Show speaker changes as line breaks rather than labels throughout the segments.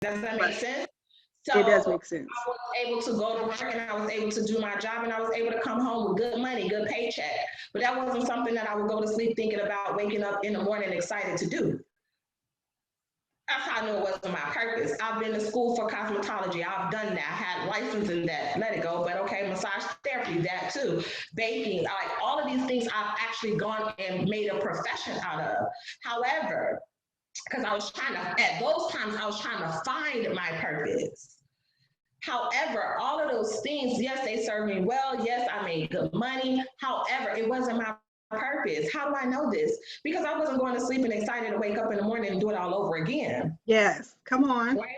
Does that make sense? So
it does make sense.
I was able to go to work and I was able to do my job and I was able to come home with good money, good paycheck. But that wasn't something that I would go to sleep thinking about waking up in the morning excited to do. That's how I knew it wasn't my purpose. I've been to school for cosmetology. I've done that. I had license in that. Let it go. But okay, massage therapy, that too. Baking, like all of these things I've actually gone and made a profession out of. However, because I was trying to, at those times, I was trying to find my purpose. However, all of those things, yes, they served me well. Yes, I made good money. However, it wasn't my purpose. How do I know this? Because I wasn't going to sleep and excited to wake up in the morning and do it all over again.
Yes, come on.
Right?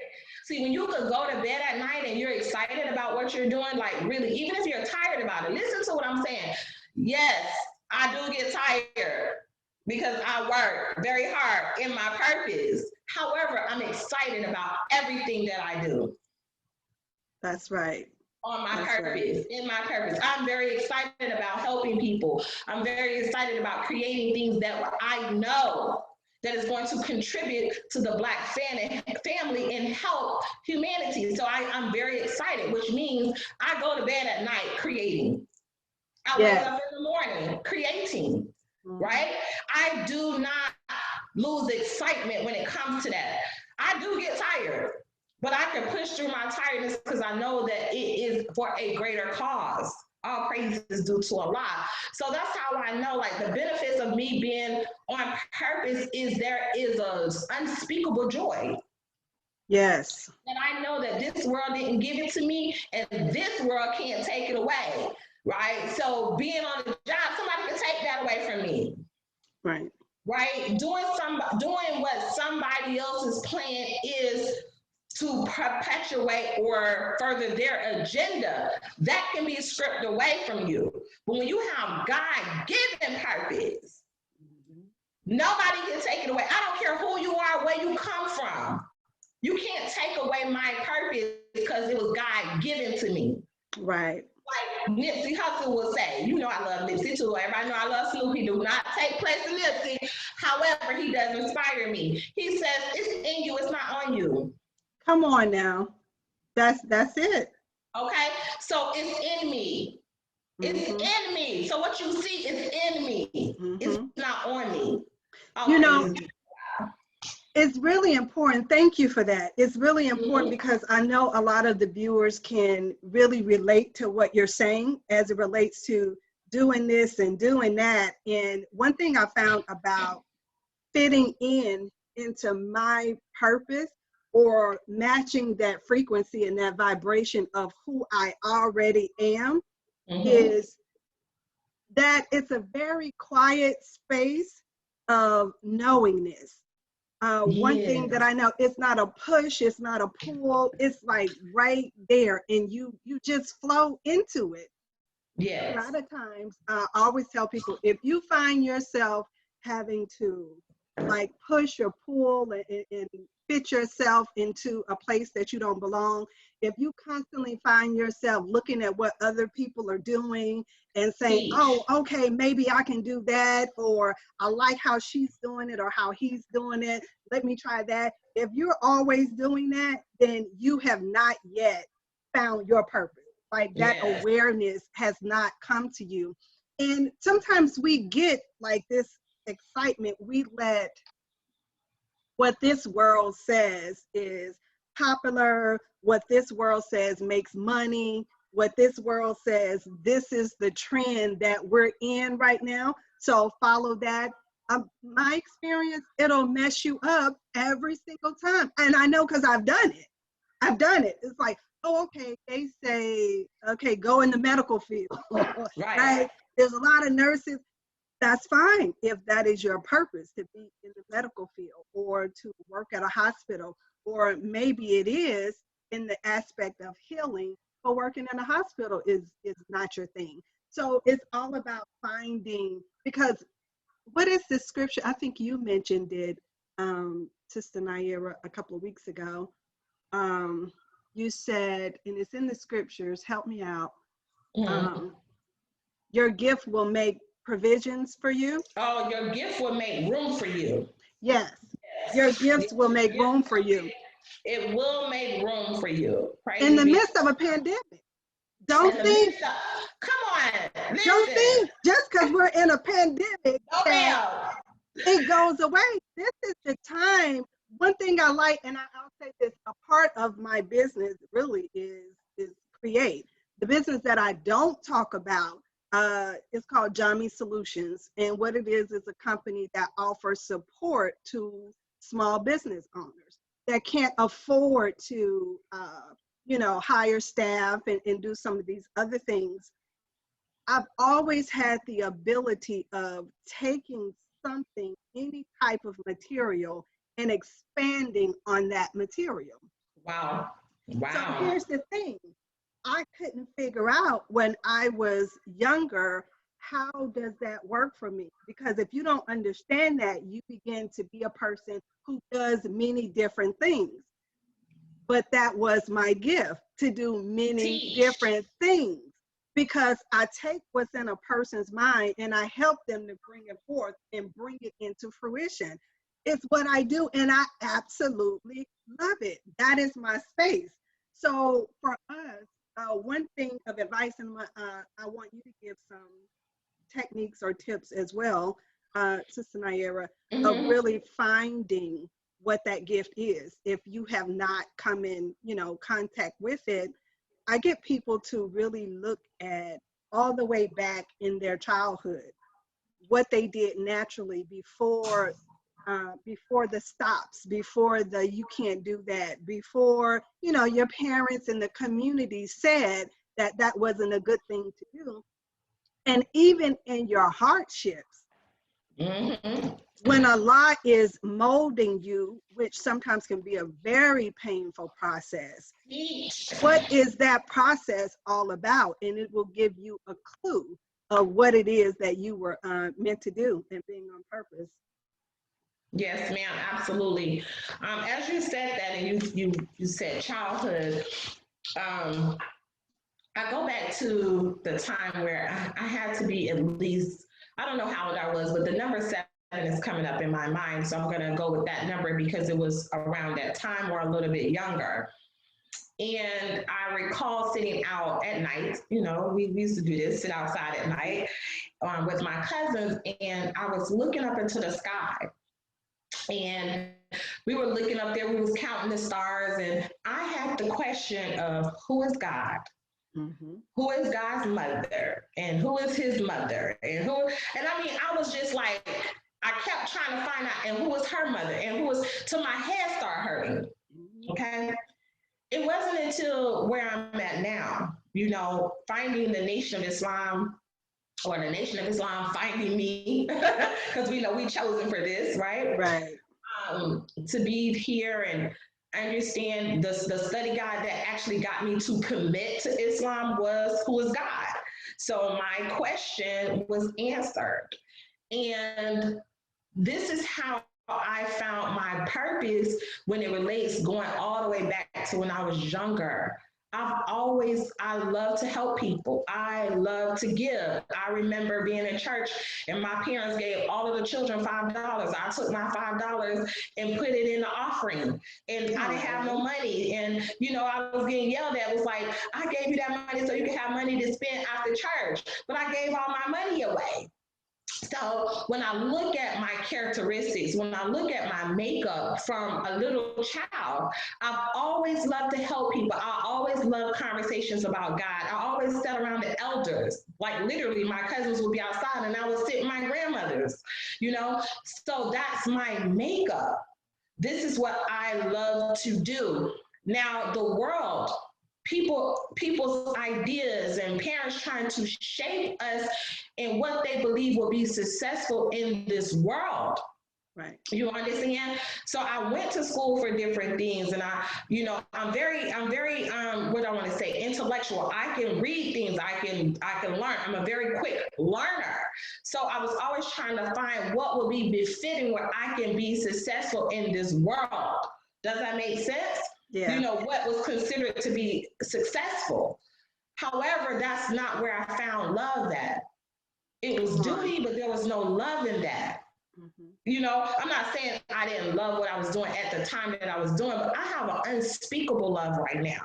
See, when you could go to bed at night and you're excited about what you're doing, like really, even if you're tired about it, listen to what I'm saying. Yes, I do get tired because I work very hard in my purpose. However, I'm excited about everything that I do.
That's right.
On my purpose, in my purpose. I'm very excited about helping people. I'm very excited about creating things that I know that is going to contribute to the Black family and help humanity. So I'm very excited, which means I go to bed at night creating. I wake up in the morning creating, right? I do not lose excitement when it comes to that. I do get tired, but I can push through my tiredness because I know that it is for a greater cause. All praise is due to Allah. So that's how I know, like, the benefits of me being on purpose is there is a unspeakable joy.
Yes.
And I know that this world didn't give it to me, and this world can't take it away, right? So being on the job, somebody can take that away from me.
Right.
Right? Doing what somebody else's plan is to perpetuate or further their agenda, that can be stripped away from you. But when you have God-given purpose, nobody can take it away. I don't care who you are, where you come from. You can't take away my purpose because it was God-given to me.
Right.
Like Nipsey Hussle would say, you know I love Nipsey too. Everybody know I love Snoop. He do not take place in Nipsey. However, he does inspire me. He says, it's in you, it's not on you.
Come on now. That's it.
Okay? So it's in me. It's in me. So what you see is in me. It's not on me. Okay.
You know, it's really important. Thank you for that. It's really important because I know a lot of the viewers can really relate to what you're saying as it relates to doing this and doing that. And one thing I found about fitting into my purpose or matching that frequency and that vibration of who I already am is that it's a very quiet space of knowingness. One thing that I know, it's not a push, it's not a pull, it's like right there and you just flow into it.
Yes.
A lot of times, I always tell people, if you find yourself having to like push or pull and fit yourself into a place that you don't belong, if you constantly find yourself looking at what other people are doing and saying, oh, okay, maybe I can do that, or I like how she's doing it or how he's doing it, let me try that. If you're always doing that, then you have not yet found your purpose. Like that awareness has not come to you. And sometimes we get like this excitement, we let what this world says is popular, what this world says makes money, what this world says, this is the trend that we're in right now, so follow that. My experience, it'll mess you up every single time. And I know because I've done it. It's like, oh, okay, they say, okay, go in the medical field. Right? There's a lot of nurses. That's fine if that is your purpose, to be in the medical field or to work at a hospital, or maybe it is in the aspect of healing, but working in a hospital is not your thing. So it's all about finding, because what is the scripture? I think you mentioned it, Sister Naira, a couple of weeks ago. You said, and it's in the scriptures, help me out. Your gift will make provisions for you.
Oh, your gift will make room for you.
Yes. Your gifts will make room for you.
It will make room for you. Praise
In the
be.
midst of a pandemic. Don't
In the
think,
midst of, come on,
don't
listen.
think just because we're in a pandemic
No,
that
ma'am.
it goes away. This is the time. One thing I like, and I'll say this, a part of my business really is create. The business that I don't talk about is called Jami Solutions. And what it is a company that offers support to small business owners that can't afford to, hire staff and do some of these other things. I've always had the ability of taking something, any type of material, and expanding on that material.
Wow.
So
Wow.
here's the thing. I couldn't figure out when I was younger, how does that work for me? Because if you don't understand that, you begin to be a person who does many different things. But that was my gift, to do many different things, because I take what's in a person's mind and I help them to bring it forth and bring it into fruition. It's what I do, and I absolutely love it. That is my space. So for us, one thing of advice, and I want you to give some techniques or tips as well, Sister Naira, of really finding what that gift is. If you have not come in, contact with it, I get people to really look at all the way back in their childhood, what they did naturally before the stops, before the you can't do that, before your parents and the community said that that wasn't a good thing to do. And even in your hardships, when Allah is molding you, which sometimes can be a very painful process, what is that process all about? And it will give you a clue of what it is that you were meant to do and being on purpose.
Yes, ma'am, absolutely. As you said that, and you said childhood, I go back to the time where I had to be at least, I don't know how old I was, but the number 7 is coming up in my mind. So I'm going to go with that number because it was around that time or a little bit younger. And I recall sitting out at night, we used to do this, sit outside at night with my cousins, and I was looking up into the sky. And we were looking up there, we was counting the stars, and I had the question of who is God? Who is God's mother, and who is his mother, and I mean, I was just like, I kept trying to find out, and who was her mother, and who was, till my head started hurting. Okay. It wasn't until where I'm at now, finding the Nation of Islam, or the Nation of Islam finding me, because we know we chosen for this, right?
Right.
To be here and understand the study guide that actually got me to commit to Islam was who is God. So my question was answered. And this is how I found my purpose when it relates going all the way back to when I was younger. I love to help people. I love to give. I remember being in church and my parents gave all of the children $5. I took my $5 and put it in the offering, and I didn't have no money. And, I was getting yelled at. It was like, I gave you that money so you could have money to spend after church, but I gave all my money away. So when I look at my characteristics, when I look at my makeup from a little child, I've always loved to help people. I always loved conversations about God. I always sat around the elders. Like literally my cousins would be outside and I would sit with my grandmothers, So that's my makeup. This is what I love to do. Now the world, people's ideas and parents trying to shape us in what they believe will be successful in this world.
Right.
You understand? So I went to school for different things, and I'm very, what I want to say, intellectual. I can read things. I can learn. I'm a very quick learner. So I was always trying to find what will be befitting where I can be successful in this world. Does that make sense?
Yeah.
What was considered to be successful. However, that's not where I found love at. It was duty, but there was no love in that. You know, I'm not saying I didn't love what I was doing at the time that I was doing, but I have an unspeakable love right now.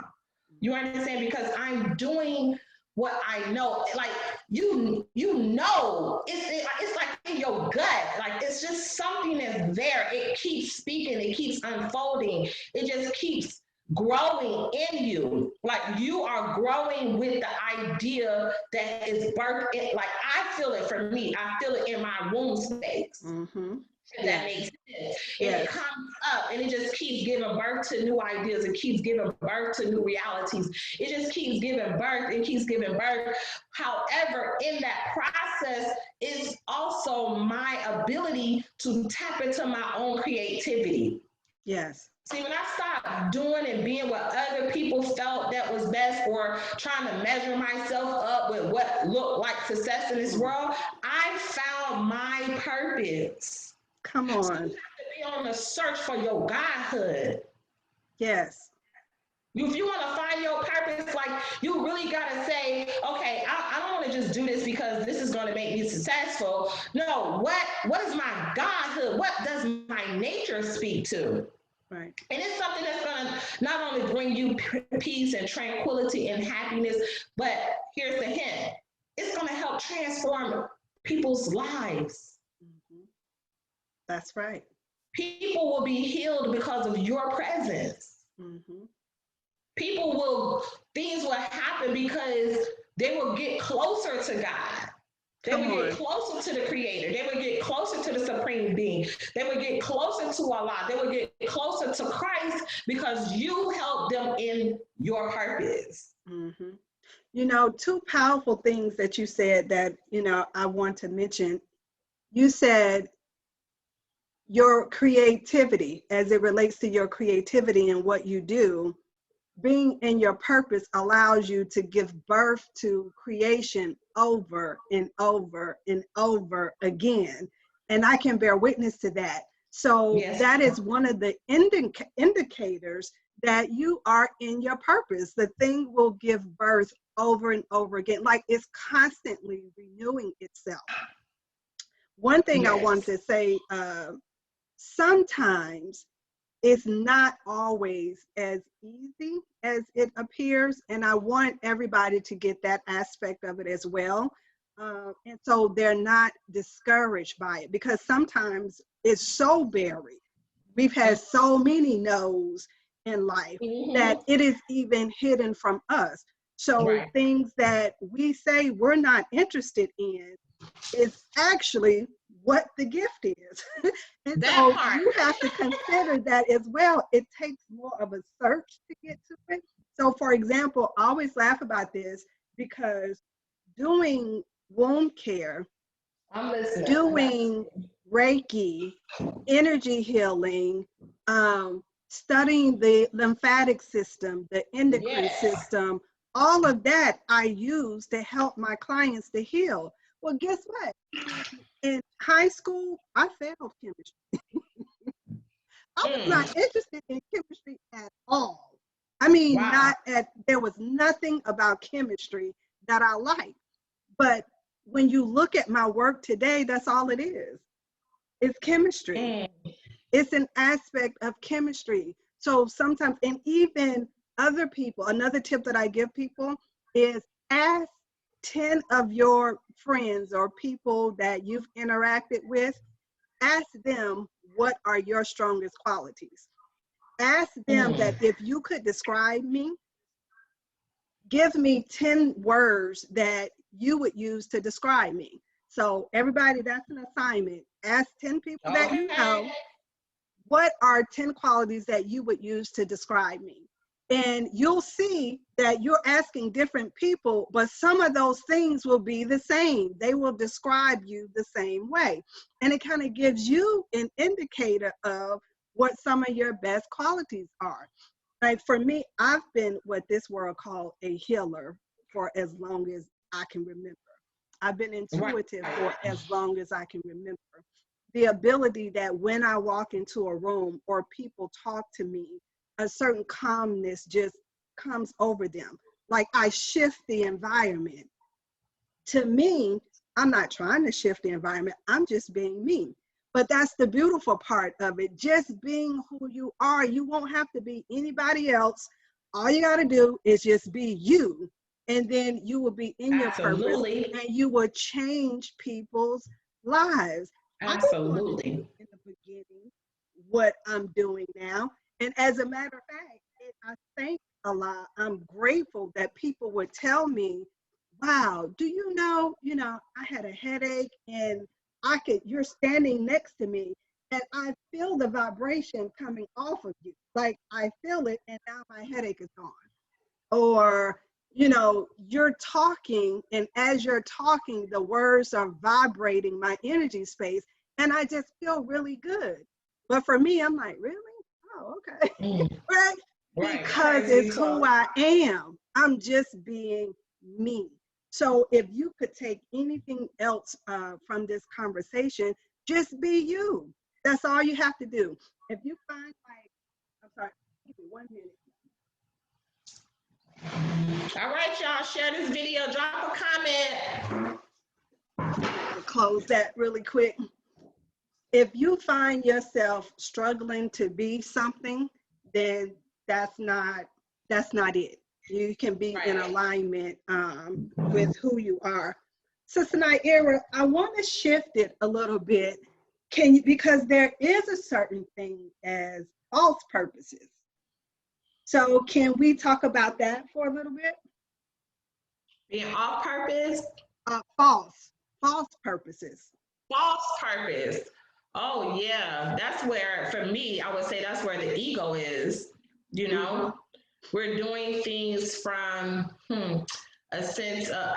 You understand? Because I'm doing what I know. Like it's like in your gut. Like it's just something that's there. It keeps speaking. It keeps unfolding. It just keeps growing in you. Like you are growing with the idea that is birthed in, like I feel it for me. I feel it in my womb space.
Mm-hmm.
If that makes sense. And
Yes.
it comes up and it just keeps giving birth to new ideas. It keeps giving birth to new realities. It just keeps giving birth and keeps giving birth. However, in that process is also my ability to tap into my own creativity.
Yes.
See, when I stopped doing and being what other people felt that was best, or trying to measure myself up with what looked like success in this world, I found my purpose.
Come
So you have
on.
to be on the search for your godhood.
Yes.
If you want to find your purpose, like you really got to say, okay, I don't want to just do this because this is going to make me successful. No, what is my godhood? What does my nature speak to?
Right.
And it's something that's going to not only bring you peace and tranquility and happiness, but here's the hint, it's going to help transform people's lives.
Mm-hmm. That's right.
People will be healed because of your presence.
Mm-hmm.
Things will happen because they will get closer to God. They
Come
would get
on.
closer to the Creator. They would get closer to the Supreme Being. They would get closer to Allah. They would get closer to Christ because you helped them in your purpose.
Mm-hmm. You know, two powerful things that you said that, you know, I want to mention. You said your creativity, as it relates to your creativity and what you do, being in your purpose allows you to give birth to creation over and over and over again. And I can bear witness to that. So
Yes.
that is one of the indicators that you are in your purpose. The thing will give birth over and over again, like it's constantly renewing itself. One thing I want to say, sometimes it's not always as easy as it appears, and I want everybody to get that aspect of it as well. And so they're not discouraged by it, because sometimes it's so buried. We've had so many no's in life that it is even hidden from us. So things that we say we're not interested in is actually what the gift is. And so you have to consider that as well. It takes more of a search to get to it. So for example, I always laugh about this because doing womb care, doing Reiki, energy healing, studying the lymphatic system, the endocrine system, all of that I use to help my clients to heal. Well, guess what? In high school, I failed chemistry. I was not interested in chemistry at all. I mean, there was nothing about chemistry that I liked. But when you look at my work today, that's all it is. It's chemistry. It's an aspect of chemistry. So sometimes, and even other people, another tip that I give people is ask 10 of your friends or people that you've interacted with, ask them what are your strongest qualities. Ask them that if you could describe me, give me 10 words that you would use to describe me. So everybody, that's an assignment. Ask 10 people that you know, what are 10 qualities that you would use to describe me? And you'll see that you're asking different people, but some of those things will be the same. They will describe you the same way. And it kind of gives you an indicator of what some of your best qualities are. Like for me, I've been what this world called a healer for as long as I can remember. I've been intuitive for as long as I can remember. The ability that when I walk into a room or people talk to me, a certain calmness just comes over them. Like I shift the environment. To me, I'm not trying to shift the environment. I'm just being me. But that's the beautiful part of it. Just being who you are. You won't have to be anybody else. All you got to do is just be you. And then you will be in your purpose,
Absolutely.
and you will change people's lives. I didn't
Absolutely.
understand in the beginning what I'm doing now. And as a matter of fact, I thank a lot. I'm grateful that people would tell me, wow, do you know, I had a headache and you're standing next to me and I feel the vibration coming off of you. Like I feel it and now my headache is gone. Or, you're talking and as you're talking, the words are vibrating my energy space and I just feel really good. But for me, I'm like, really? Oh, okay. Right?
Right.
Because it's who I am. I'm just being me. So if you could take anything else from this conversation, just be you. That's all you have to do. If you find I'm sorry, give me 1 minute.
All right, y'all, share this video, drop a comment.
I'll close that really quick. If you find yourself struggling to be something, then that's not it. You can be in alignment with who you are. Sister Naira, I want to shift it a little bit. Because there is a certain thing as false purposes. So can we talk about that for a little bit?
Being off purpose?
False purposes.
False purpose. Oh yeah, that's where, for me, I would say that's where the ego is. We're doing things from a sense of,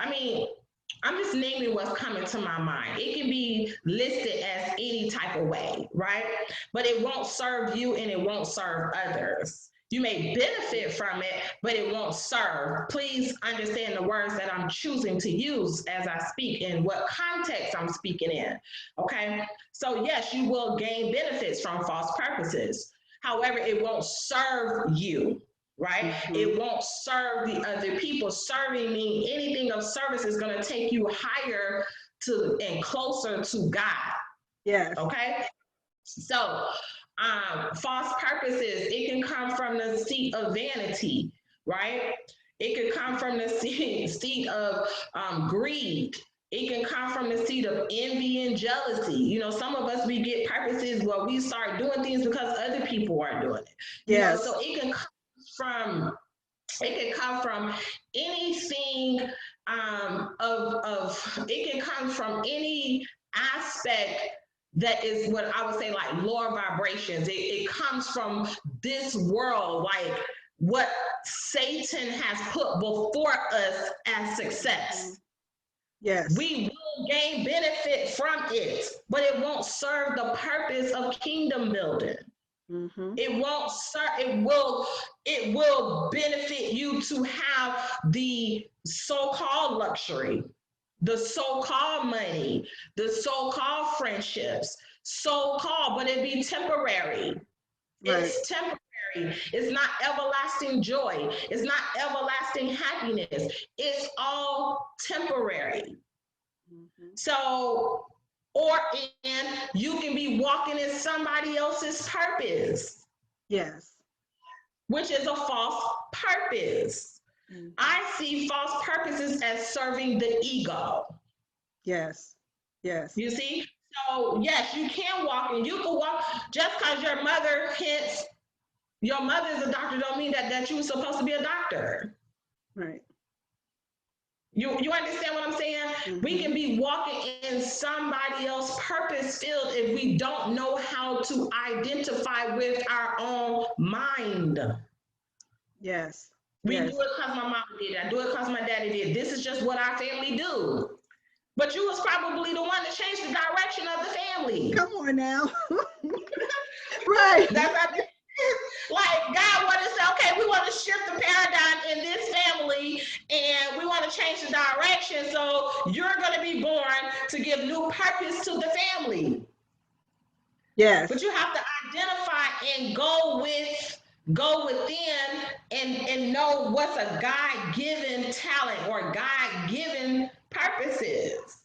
I'm just naming what's coming to my mind. It can be listed as any type of way, right? But it won't serve you and it won't serve others. You may benefit from it, but it won't serve. Please understand the words that I'm choosing to use as I speak and what context I'm speaking in, okay? So yes, you will gain benefits from false purposes. However, it won't serve you, right? It won't serve the other people. Serving means anything of service is going to take you higher to and closer to God.
Yes.
Okay. So, false purposes, it can come from the seat of vanity, right? It can come from the seat of greed. It can come from the seat of envy and jealousy. Some of us, we get purposes where we start doing things because other people are doing it.
Yes.
So it can come from anything it can come from any aspect that is what I would say like lower vibrations. It comes from this world, like what Satan has put before us as success.
Yes.
We will gain benefit from it, but it won't serve the purpose of kingdom building. It won't serve, it will benefit you to have the so-called luxury, the so-called money, the so-called friendships, so-called, but it be temporary. Right. It's temporary. It's not everlasting joy. It's not everlasting happiness. It's all temporary. So, and you can be walking in somebody else's purpose.
Yes.
Which is a false purpose. I see false purposes as serving the ego.
Yes. Yes.
You see? So, yes, you can walk and you can walk just because your mother is a doctor don't mean that you were supposed to be a doctor.
Right.
You understand what I'm saying? We can be walking in somebody else's purpose field if we don't know how to identify with our own mind.
Yes.
We do it because my mom did it. I do it because my daddy did. This is just what our family do. But you was probably the one that changed the direction of the family.
Come on now. Right.
That's like God wanted to say, okay, we want to shift the paradigm in this family and we want to change the direction. So you're going to be born to give new purpose to the family.
Yes.
But you have to identify and go within and know what's a God-given talent or God-given purposes.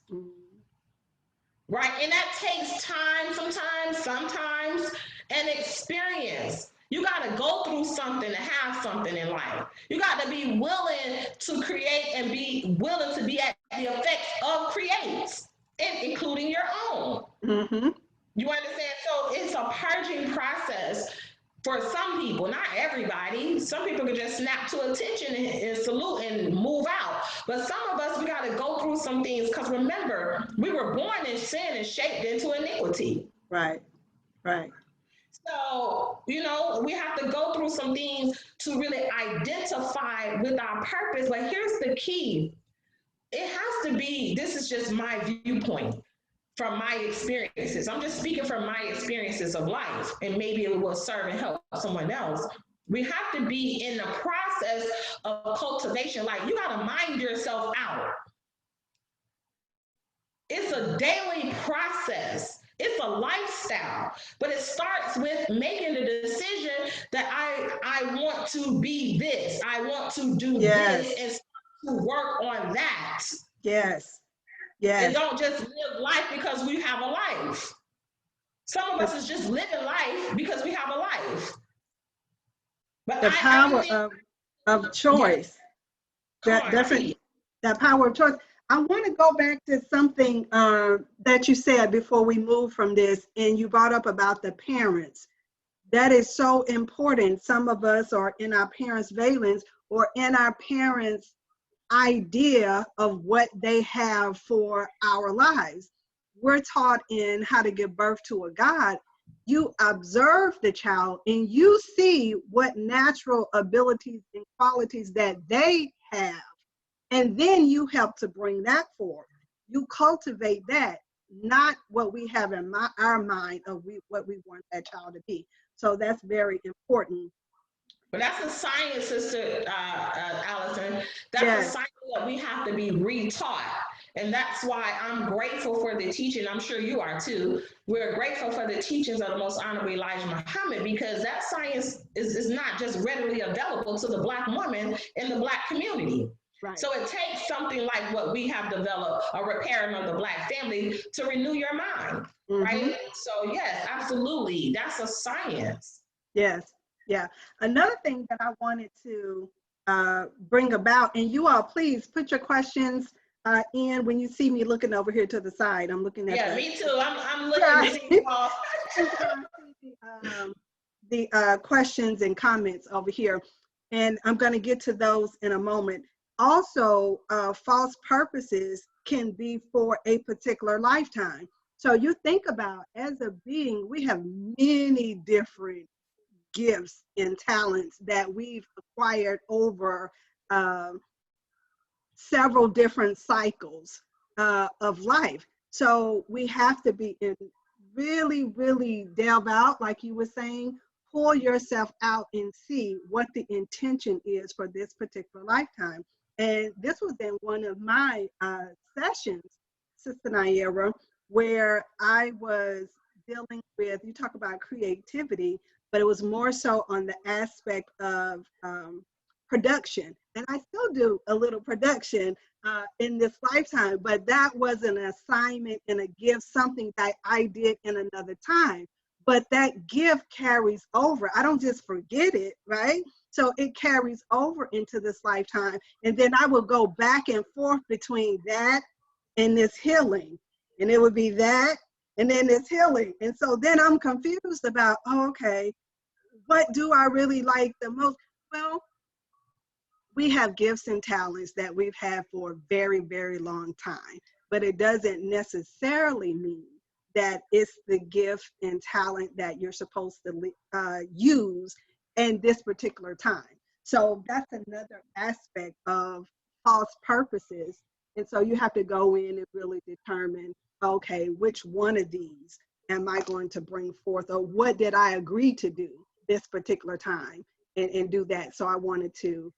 right? And that takes time sometimes, and experience. You got to go through something to have something in life. You got to be willing to create and be willing to be at the effects of creates, including your own.
Mm-hmm.
You understand? So it's a purging process for some people, not everybody. Some people can just snap to attention and salute and move out. But some of us, we got to go through some things because remember, we were born in sin and shaped into iniquity.
Right. Right.
So, we have to go through some things to really identify with our purpose. But here's the key, it has to be, this is just my viewpoint from my experiences. I'm just speaking from my experiences of life, and maybe it will serve and help someone else. We have to be in the process of cultivation. Like, you got to mind yourself out. It's a daily process. It's a lifestyle, but it starts with making the decision that I want to be this. I want to do
Yes.
this and start to work on that.
Yes.
And
Yes.
don't just live life because we have a life. Some of us is just living life because we have a life. But
The power
everything,
of
yes,
choice.
come
That
on,
different.
T.
That power of choice. I want to go back to something that you said before we move from this, and you brought up about the parents. That is so important. Some of us are in our parents' valence or in our parents' idea of what they have for our lives. We're taught in how to give birth to a God. You observe the child and you see what natural abilities and qualities that they have. And then you help to bring that forth. You cultivate that, not what we have in our mind of what we want that child to be. So that's very important.
But that's a science, Sister Allison. That's a
Yes,
science that we have to be retaught. And that's why I'm grateful for the teaching. I'm sure you are too. We're grateful for the teachings of the Most Honorable Elijah Muhammad, because that science is not just readily available to the Black woman in the Black community.
right.
So it takes something like what we have developed, a repairing of the Black family, to renew your mind,
Mm-hmm.
right? So yes, absolutely. That's a science.
Yes, yeah. Another thing that I wanted to bring about, and you all please put your questions in when you see me looking over here to the side. I'm looking at
Yeah,
the,
me too. I'm looking to
yeah.
see you all.
The questions and comments over here, and I'm going to get to those in a moment. Also, false purposes can be for a particular lifetime. So you think about, as a being, we have many different gifts and talents that we've acquired over um, several different cycles of life. So we have to be in really, really delve out, like you were saying, pull yourself out and see what the intention is for this particular lifetime. And this was in one of my sessions, Sister Naira, where I was dealing with, you talk about creativity, but it was more so on the aspect of production. And I still do a little production in this lifetime, but that was an assignment and a gift, something that I did in another time. But that gift carries over. I don't just forget it, right? So it carries over into this lifetime. And then I will go back and forth between that and this healing. And it would be that and then this healing. And so then I'm confused about, oh, okay, what do I really like the most? Well, we have gifts and talents that we've had for a very, very long time, but it doesn't necessarily mean that it's the gift and talent that you're supposed to use in this particular time. So that's another aspect of false purposes. And so you have to go in and really determine, okay, which one of these am I going to bring forth, or what did I agree to do this particular time, and do that. So I wanted to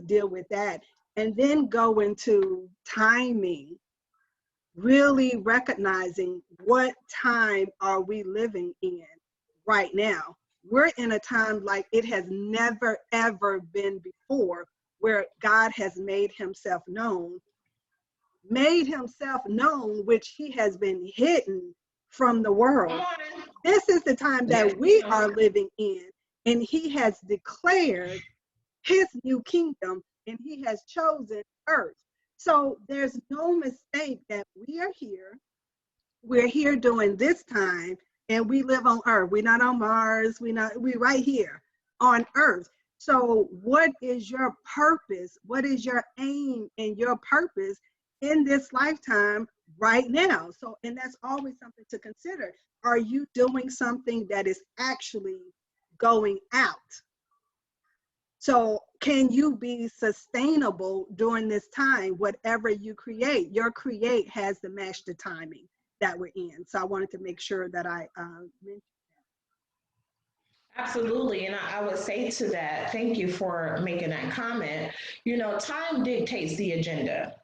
deal with that. And then go into timing, really recognizing what time are we living in right now. We're in a time like it has never, ever been before, where God has made himself known made himself known, which he has been hidden from the world.
Come on.
This is the time
Yes,
that we
ma'am.
are living in, and he has declared his new kingdom, and he has chosen earth. So there's no mistake that we are here. We're here during this time, and we live on earth. We're not on Mars. We're right here on earth. So what is your purpose? What is your aim and your purpose in this lifetime right now? So, and that's always something to consider. Are you doing something that is actually going out? So can you be sustainable during this time? Whatever you create, your create has to match the timing that we're in. So I wanted to make sure that I mentioned.
Absolutely. And I would say to that, thank you for making that comment. You know, time dictates the agenda,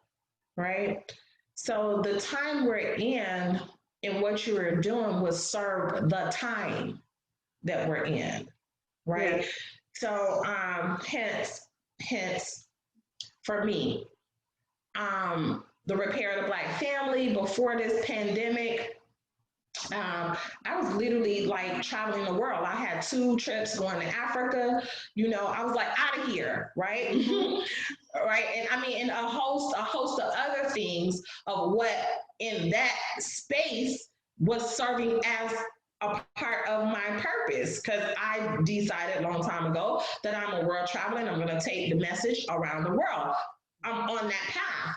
right? So the time we're in and what you were doing was serve the time that we're in, right?
Yes.
So hence for me, the Repair of the Black Family before this pandemic, I was literally like traveling the world. I had 2 trips going to Africa. You know, I was like out of here, right? Right. And I mean, and a host of other things of what in that space was serving as a part of my purpose. Because I decided a long time ago that I'm a world traveler and I'm going to take the message around the world. I'm on that path.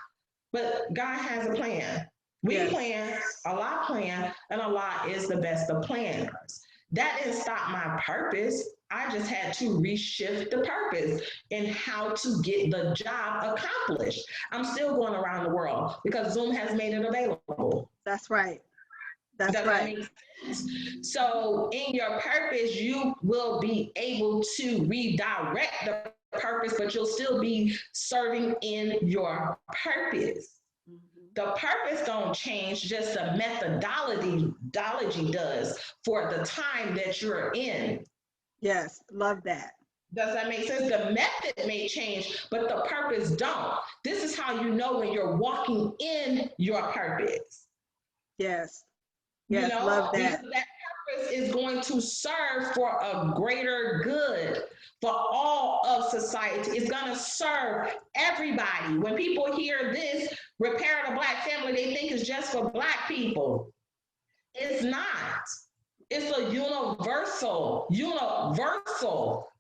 But God has a plan. We
Yes.
plan, and Allah is the best of planners. That didn't stop my purpose. I just had to reshift the purpose and how to get the job accomplished. I'm still going around the world because Zoom has made it available.
That's right. That's
Does
right.
that make sense? So in your purpose, you will be able to redirect the purpose, but you'll still be serving in your purpose. The purpose don't change, just the methodology does for the time that you're in.
Yes. Love that.
Does that make sense? The method may change, but the purpose don't. This is how you know when you're walking in your purpose.
Yes.
You
Yes. Love
know,
that.
because that purpose is going to serve for a greater good for all of society. It's going to serve everybody. When people hear this, Repair the Black Family, they think it's just for Black people. It's not. It's a universal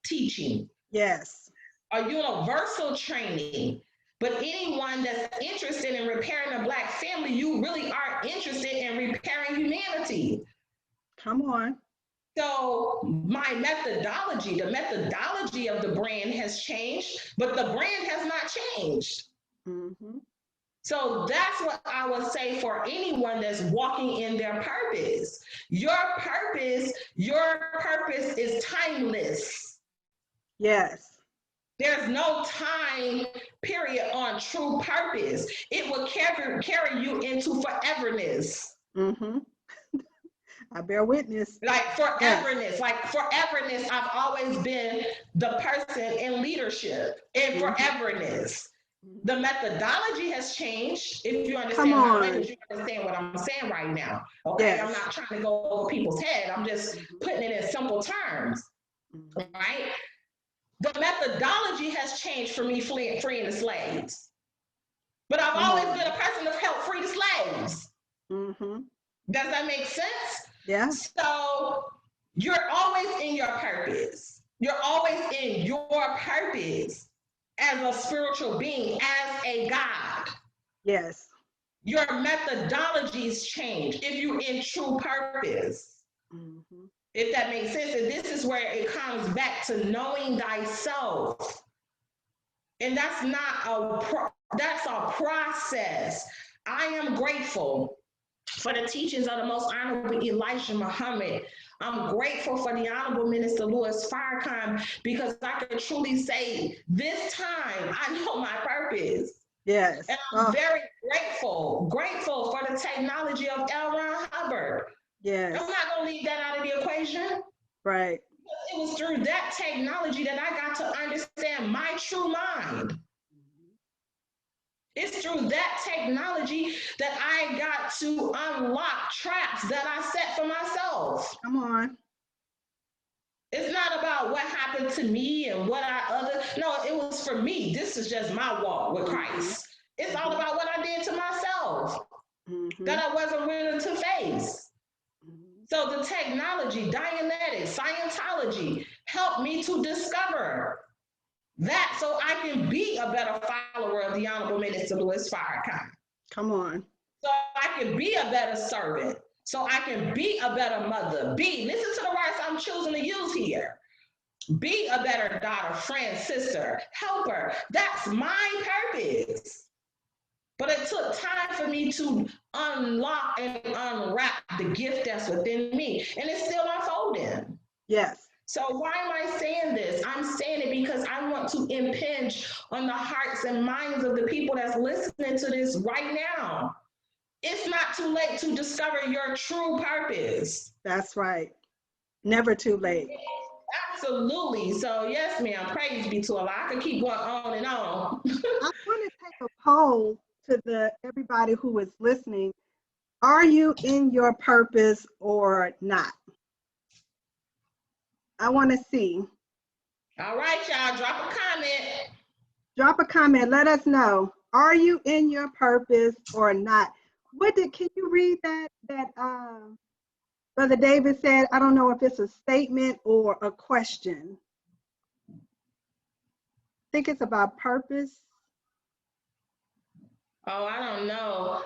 teaching,
Yes.
a universal training. But anyone that's interested in repairing a Black family, you really are interested in repairing humanity.
Come on.
So my methodology, the methodology of the brand has changed, but the brand has not changed.
Mm-hmm.
So that's what I would say for anyone that's walking in their purpose. Your purpose is timeless.
Yes.
There's no time period on true purpose. It will carry you into foreverness.
Mm-hmm. I bear witness.
Like
Yes.
foreverness, I've always been the person in leadership in foreverness. The methodology has changed. If you
Come
understand my
on.
language, you understand what I'm saying right now. Okay,
Yes.
I'm not trying to go over people's head. I'm just putting it in simple terms, right? The methodology has changed for me freeing the slaves, but I've always been a person that's helped free the slaves. Does that make sense?
Yeah.
So you're always in your purpose. You're always in your purpose as a spiritual being, as a God.
Yes.
Your methodologies change if you're in true purpose. If that makes sense. And this is where it comes back to knowing thyself. And that's that's a process. I am grateful for the teachings of the most honorable Elijah Muhammad. I'm grateful for the Honorable Minister Louis Farrakhan because I can truly say this time I know my purpose.
Yes.
And I'm very grateful for the technology of L. Ron Hubbard.
Yes.
I'm not going to leave that out of the equation.
Right.
It was through that technology that I got to understand my true mind. It's through that technology that I got to unlock traps that I set for myself.
Come on.
It's not about what happened to me and what no, it was for me. This is just my walk with Christ. It's all about what I did to myself that I wasn't willing to face. So the technology, Dianetics, Scientology helped me to discover that so I can be a better follower of the Honorable Minister Louis Farrakhan.
Come on.
So I can be a better servant. So I can be a better mother. Listen to the words I'm choosing to use here. Be a better daughter, friend, sister, helper. That's my purpose. But it took time for me to unlock and unwrap the gift that's within me. And it's still unfolding.
Yes.
So why am I saying this? I'm saying it because I want to impinge on the hearts and minds of the people that's listening to this right now. It's not too late to discover your true purpose.
That's right. Never too late.
Absolutely. So yes, ma'am. Praise be to Allah. I could keep going on and on.
I want to take a poll to everybody who is listening. Are you in your purpose or not? I want to see.
All right, y'all. Drop a comment.
Drop a comment. Let us know. Are you in your purpose or not? Can you read that Brother David said? I don't know if it's a statement or a question. I think it's about purpose.
Oh, I don't know.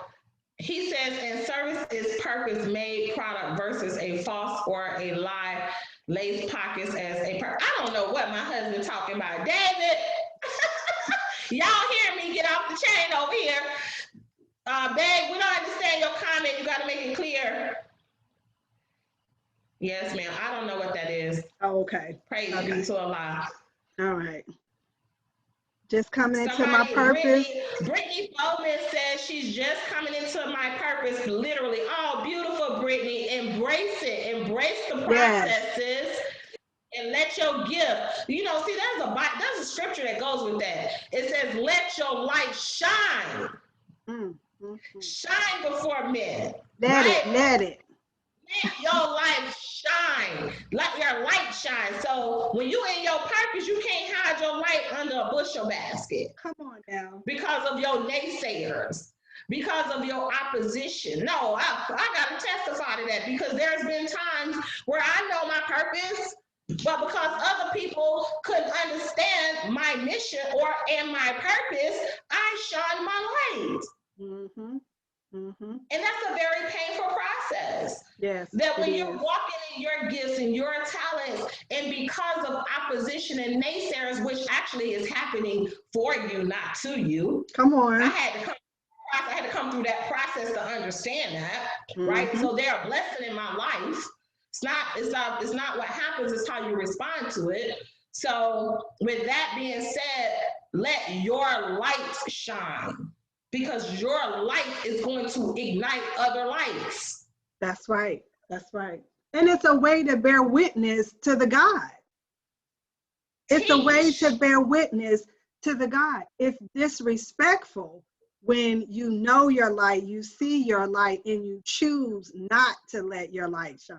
He says, in service is purpose-made product versus a false or a lie lace pockets as a purpose. I don't know what my husband talking about. David, y'all hear me? Get off the chain over here. Babe, we don't understand your comment. You got to make it clear. Yes, ma'am. I don't know what that is.
Oh, okay.
Praise be to Allah.
All right. Just coming into my purpose.
Brittany Bowman says she's just coming into my purpose. Literally. Oh, beautiful, Brittany. Embrace it. Embrace the processes. Yes. And let your gift, see, there's a scripture that goes with that. It says, let your light shine. Shine before men.
Let it.
Let your light shine. Let your light shine. So when you in your purpose, you can't hide your light under a bushel basket.
Come on now.
Because of your naysayers. Because of your opposition. No, I got to testify to that, because there's been times where I know my purpose, but because other people couldn't understand my mission and my purpose, I shine my light. And that's a very painful process.
Yes.
That when you're walking in your gifts and your talents, and because of opposition and naysayers, which actually is happening for you, not to you.
Come on.
I had to come through that process to understand that, right? So they're a blessing in my life. It's not what happens, it's how you respond to it. So with that being said, let your light shine, because your light is going to ignite other lights.
That's right. That's right. And it's a way to bear witness to the God. It's a way to bear witness to the God. It's disrespectful when you know your light, you see your light, and you choose not to let your light shine.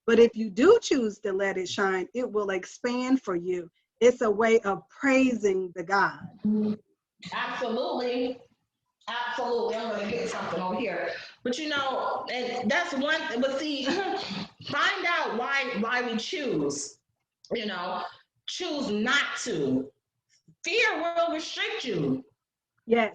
But if you do choose to let it shine, it will expand for you. It's a way of praising the God.
Absolutely. Absolutely. I'm going to get something over here. But and that's one, but see, find out why we choose, choose not to. Fear will restrict you.
Yes.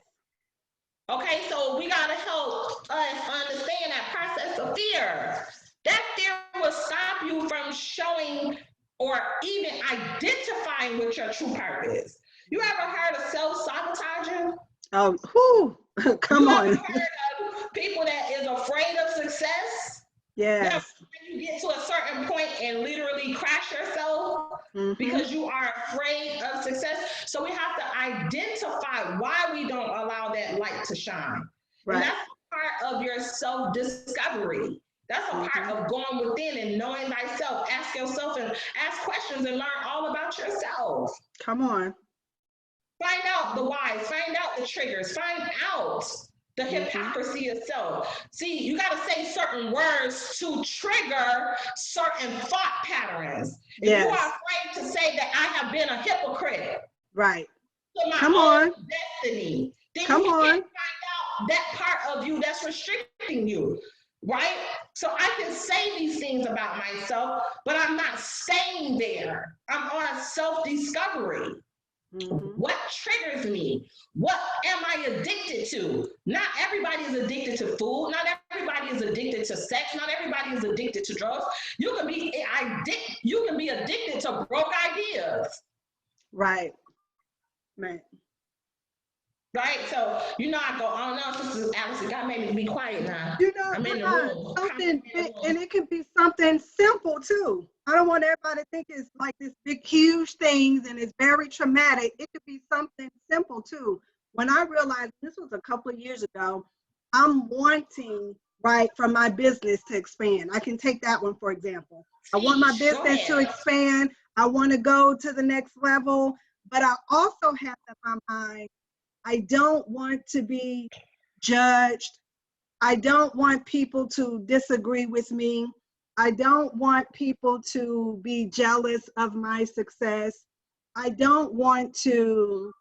Okay, so we got to help us understand that process of fear. That fear will stop you from showing or even identifying with your true purpose. You ever heard of self-sabotaging?
Oh, whoo, come on.
You ever heard of people that is afraid of success?
Yes.
When you get to a certain point and literally crash yourself because you are afraid of success. So we have to identify why we don't allow that light to shine. Right. And that's part of your self-discovery. That's a part of going within and knowing thyself. Ask yourself and ask questions and learn all about yourself.
Come on.
Find out out the whys, find out the triggers, find out the hypocrisy itself. See, you got to say certain words to trigger certain thought patterns. If you are afraid to say that I have been a hypocrite,
right,
to my
come
own
on,
destiny, then
come
you
on,
can't find out that part of you that's restricting you, right? So I can say these things about myself, but I'm not staying there. I'm on self-discovery. What triggers me? What am I addicted to? Not everybody is addicted to food. Not everybody is addicted to sex. Not everybody is addicted to drugs. You can be addicted to broke ideas.
right, right.
Right? So, I go on and on. Sister Alice, God made me be quiet now.
You know,
I'm in the room.
something big, and it can be something simple too. I don't want everybody to think it's like this big, huge things and it's very traumatic. It could be something simple too. When I realized, this was a couple of years ago, I'm wanting, right, for my business to expand. I can take that one, for example. I want my business to expand. I want to go to the next level, but I also have in my mind, I don't want to be judged. I don't want people to disagree with me. I don't want people to be jealous of my success. I don't want to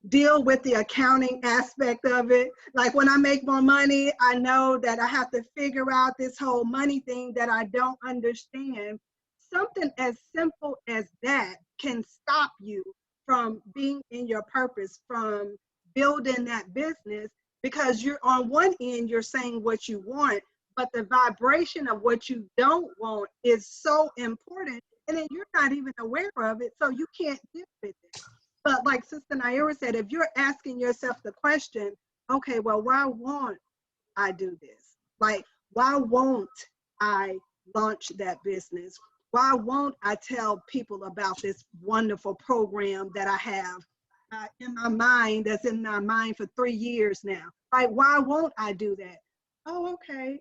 deal with the accounting aspect of it. Like when I make more money, I know that I have to figure out this whole money thing that I don't understand. Something as simple as that can stop you from being in your purpose, from building that business, because you're on one end, you're saying what you want, but the vibration of what you don't want is so important, and then you're not even aware of it, so you can't deal with it. But like Sister Naira said, if you're asking yourself the question, okay, well, why won't I do this? Like, why won't I launch that business? Why won't I tell people about this wonderful program that I have in my mind, that's in my mind for 3 years now? Like, why won't I do that? Oh, okay.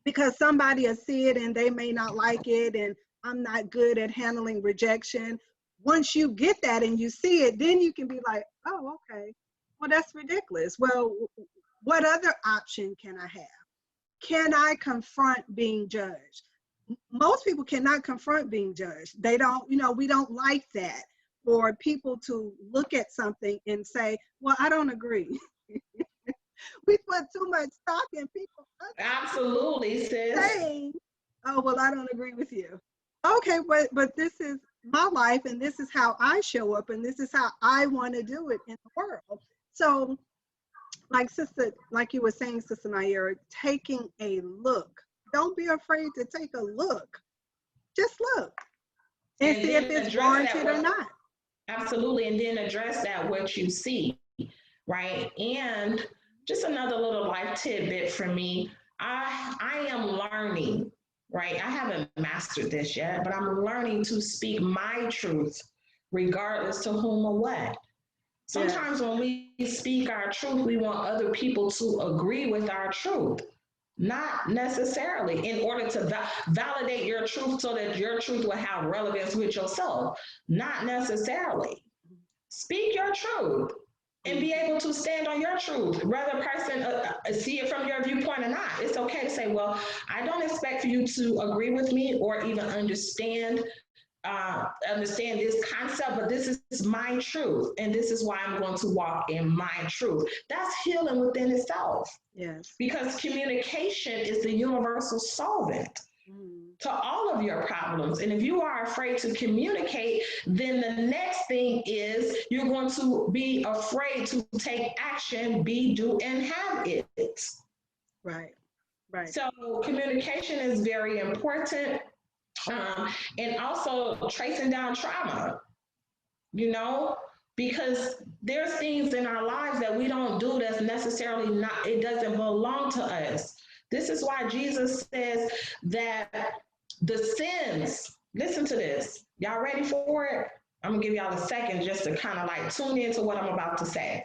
Because somebody will see it and they may not like it, and I'm not good at handling rejection. Once you get that and you see it, then you can be like, oh, okay, well, that's ridiculous. Well, what other option can I have? Can I confront being judged? Most people cannot confront being judged. They don't, we don't like that. For people to look at something and say, well, I don't agree. We put too much stock in people.
Absolutely, sis.
Saying, oh, well, I don't agree with you. Okay, but this is my life, and this is how I show up, and this is how I want to do it in the world. So, like you were saying, Sister Naira, taking a look. Don't be afraid to take a look. Just look and see if it's warranted or not.
Absolutely, and then address that what you see, right? And just another little life tidbit for me. I am learning, right? I haven't mastered this yet, but I'm learning to speak my truth, regardless to whom or what. Sometimes when we speak our truth, we want other people to agree with our truth. Not necessarily, in order to validate your truth so that your truth will have relevance with yourself. Not necessarily. Speak your truth and be able to stand on your truth, whether a person see it from your viewpoint or not. It's okay to say, well, I don't expect for you to agree with me or even understand this concept, but this is my truth, and this is why I'm going to walk in my truth. That's healing within itself.
Yes.
Because communication is the universal solvent to all of your problems. And if you are afraid to communicate, then the next thing is you're going to be afraid to take action, be, do, and have it.
Right. Right.
So communication is very important. And also tracing down trauma, because there's things in our lives that we don't do that's necessarily not, it doesn't belong to us. This is why Jesus says that the sins, listen to this. Y'all ready for it? I'm gonna give y'all a second just to kind of like tune into what I'm about to say.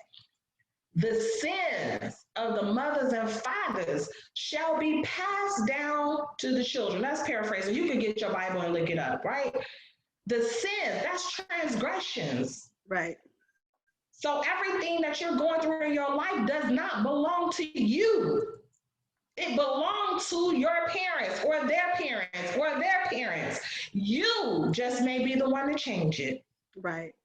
The sins of the mothers and fathers shall be passed down to the children. That's paraphrasing. You can get your Bible and look it up, right? The sins, that's transgressions.
Right.
So everything that you're going through in your life does not belong to you. It belongs to your parents or their parents or their parents. You just may be the one to change it.
Right.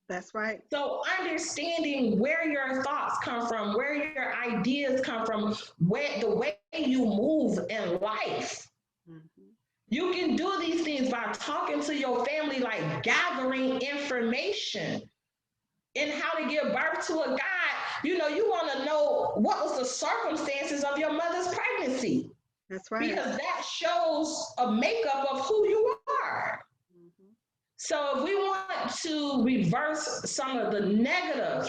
That's right.
So understanding where your thoughts come from, where your ideas come from, where the way you move in life. Mm-hmm. You can do these things by talking to your family, like gathering information and how to give birth to a God. You know, you want to know what was the circumstances of your mother's pregnancy.
That's right.
Because that shows a makeup of who you are. Mm-hmm. So if we want to reverse some of the negative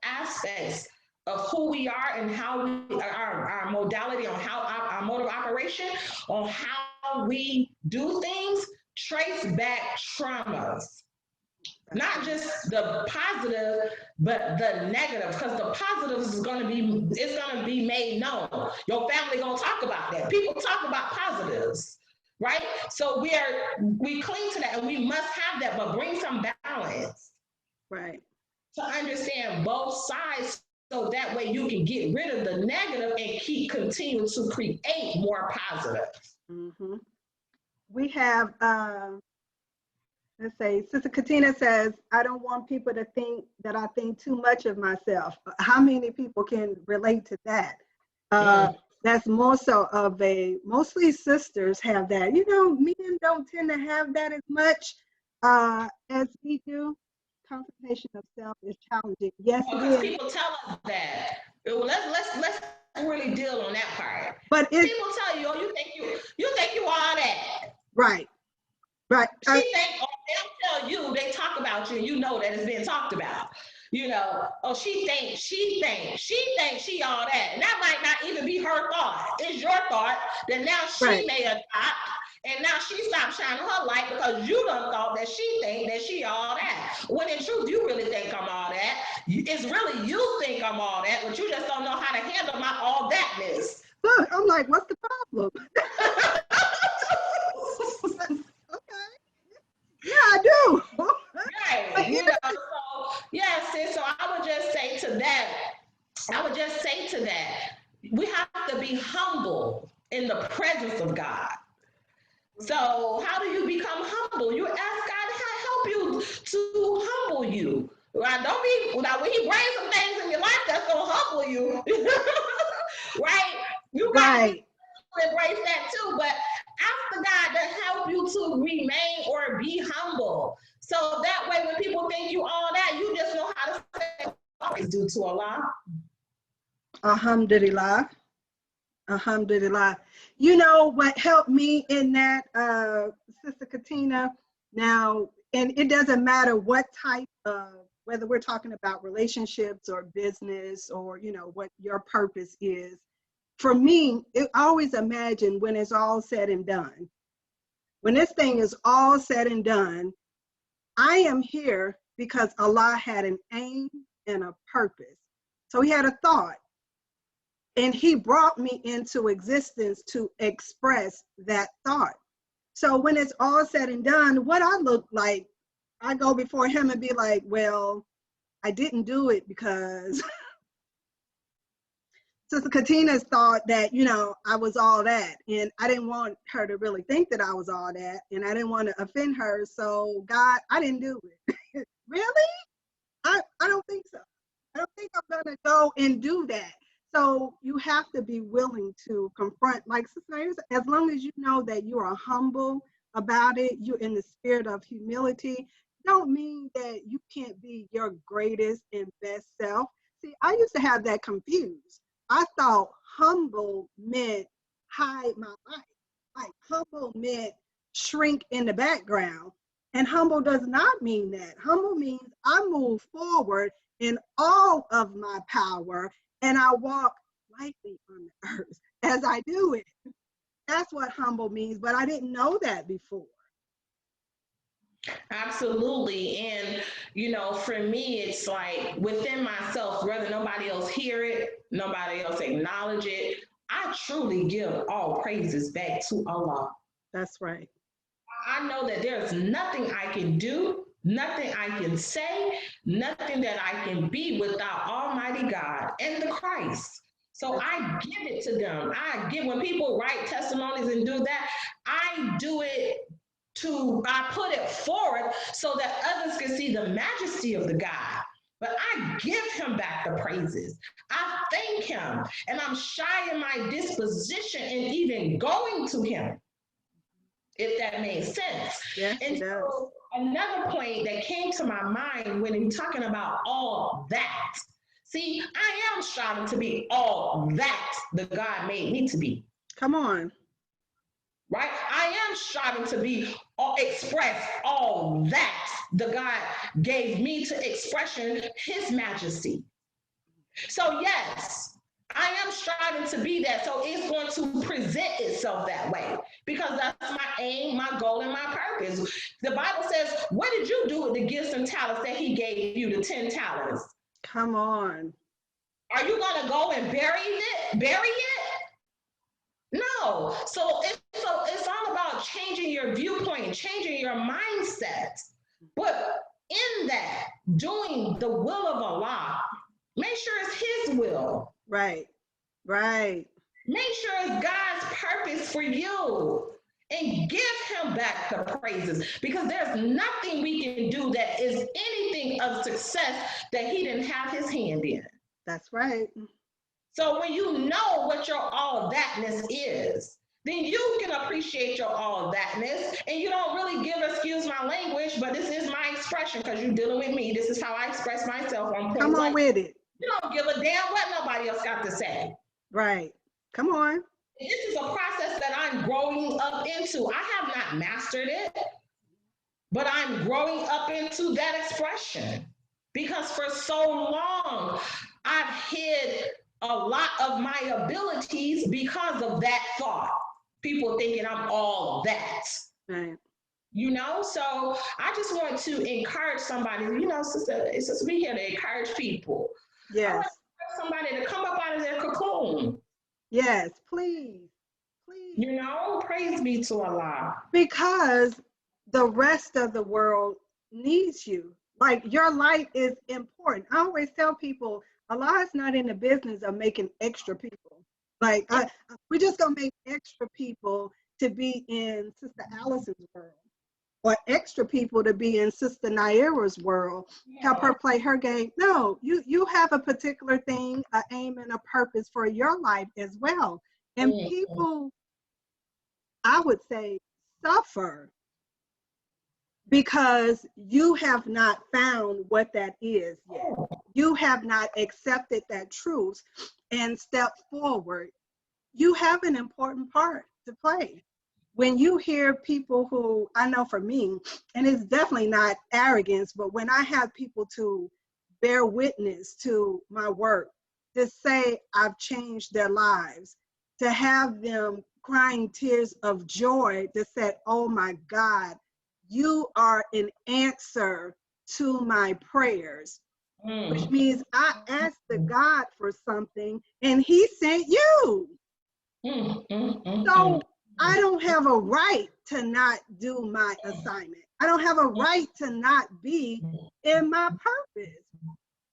aspects of who we are and how we, our modality on how our mode of operation, on how we do things, trace back traumas. Not just the positive, but the negative, because the positives is going to be made known. Your family going to talk about that. People talk about positives, right? So we cling to that, and we must have that, but bring some balance,
right?
To understand both sides, so that way you can get rid of the negative and continue to create more positive.
Mm-hmm. We have. Let's say, Sister Katina says, I don't want people to think that I think too much of myself. How many people can relate to that? That's more so of mostly sisters have that. You know, men don't tend to have that as much as we do. Confrontation of self is challenging. Yes, it is.
People tell us that. Let's really deal on that part.
But
people tell you, oh, you think you all that.
Right. Right.
They'll tell you, they talk about you, and you know that it's been talked about. You know, oh, she thinks she all that. And that might not even be her thought. It's your thought that now she may adopt, and now she stopped shining her light because you done thought that she think that she all that. When in truth, you really think I'm all that. It's really you think I'm all that, but you just don't know how to handle my all thatness.
Look, I'm like, what's the problem? Yeah, I do.
Right. You know, so yes, sis, so I would just say to that, we have to be humble in the presence of God. So how do you become humble? You ask God to help you to humble you. Right? Don't be now when He brings some things in your life that's gonna humble you, right? You got to embrace that too, but ask God to help you to remain or be humble. So that way, when people think you all that, you just know how to say, always due to Allah.
Alhamdulillah. Alhamdulillah. You know what helped me in that, Sister Katina? Now, and it doesn't matter what type of, whether we're talking about relationships or business or, you know, what your purpose is. For me, I always imagine when it's all said and done, when this thing is all said and done, I am here because Allah had an aim and a purpose. So He had a thought, and He brought me into existence to express that thought. So when it's all said and done, what I look like, I go before Him and be like, well, I didn't do it because Sister Katina's thought that, you know, I was all that, and I didn't want her to really think that I was all that, and I didn't want to offend her. So God, I didn't do it. Really? I don't think so. I don't think I'm gonna go and do that. So you have to be willing to confront, like Sister, as long as you know that you are humble about it, you're in the spirit of humility, don't mean that you can't be your greatest and best self. See, I used to have that confused. I thought humble meant hide my light. Like humble meant shrink in the background. And humble does not mean that. Humble means I move forward in all of my power and I walk lightly on the earth as I do it. That's what humble means, but I didn't know that before.
Absolutely. And, you know, for me, it's like within myself, whether nobody else hear it, nobody else acknowledge it, I truly give all praises back to Allah.
That's right.
I know that there's nothing I can do, nothing I can say, nothing that I can be without Almighty God and the Christ. So I give it to them. When people write testimonies and do that, I do it I put it forward so that others can see the majesty of the God. But I give him back the praises. I thank him. And I'm shy in my disposition in even going to him, if that makes sense.
Yes,
and
it does.
so another point that came to my mind when you're talking about all that, see, I am striving to be all that the God made me to be.
Come on.
Right? I am striving to be express all that the God gave me to expression, his majesty. So yes, I am striving to be that. So it's going to present itself that way because that's my aim, my goal, and my purpose. The Bible says, what did you do with the gifts and talents that he gave you, the 10 talents?
Come on.
Are you going to go and bury it? No. So it's all about changing your viewpoint, changing your mindset. But in that, doing the will of Allah, make sure it's his will.
Right. Right.
Make sure it's God's purpose for you. And give him back the praises because there's nothing we can do that is anything of success that he didn't have his hand in.
That's right.
So when you know what your all thatness is, then you can appreciate your all thatness and you don't really give, excuse my language, but this is my expression because you're dealing with me. This is how I express myself on point.
Come on with it.
You don't give a damn what nobody else got to say.
Right. Come on.
This is a process that I'm growing up into. I have not mastered it, but I'm growing up into that expression because for so long I've hid a lot of my abilities because of that thought. People thinking I'm all that.
Right.
You know, so I just want to encourage somebody, sister, we here to encourage people.
Yes.
I want somebody to come up out of their cocoon.
Yes, please. Please.
Praise be to Allah.
Because the rest of the world needs you. Like your life is important. I always tell people, Allah is not in the business of making extra people. Like we're just gonna make extra people to be in Sister Allison's world, or extra people to be in Sister Naira's world. Help her play her game. No, you have a particular thing, an aim, and a purpose for your life as well. And people, I would say, suffer because you have not found what that is yet. You have not accepted that truth and stepped forward. You have an important part to play. When you hear people who, I know for me, and it's definitely not arrogance, but when I have people to bear witness to my work, to say I've changed their lives, to have them crying tears of joy, to say, oh my God, you are an answer to my prayers, which means I asked the God for something and he sent you. So I don't have a right to not do my assignment. I don't have a right to not be in my purpose.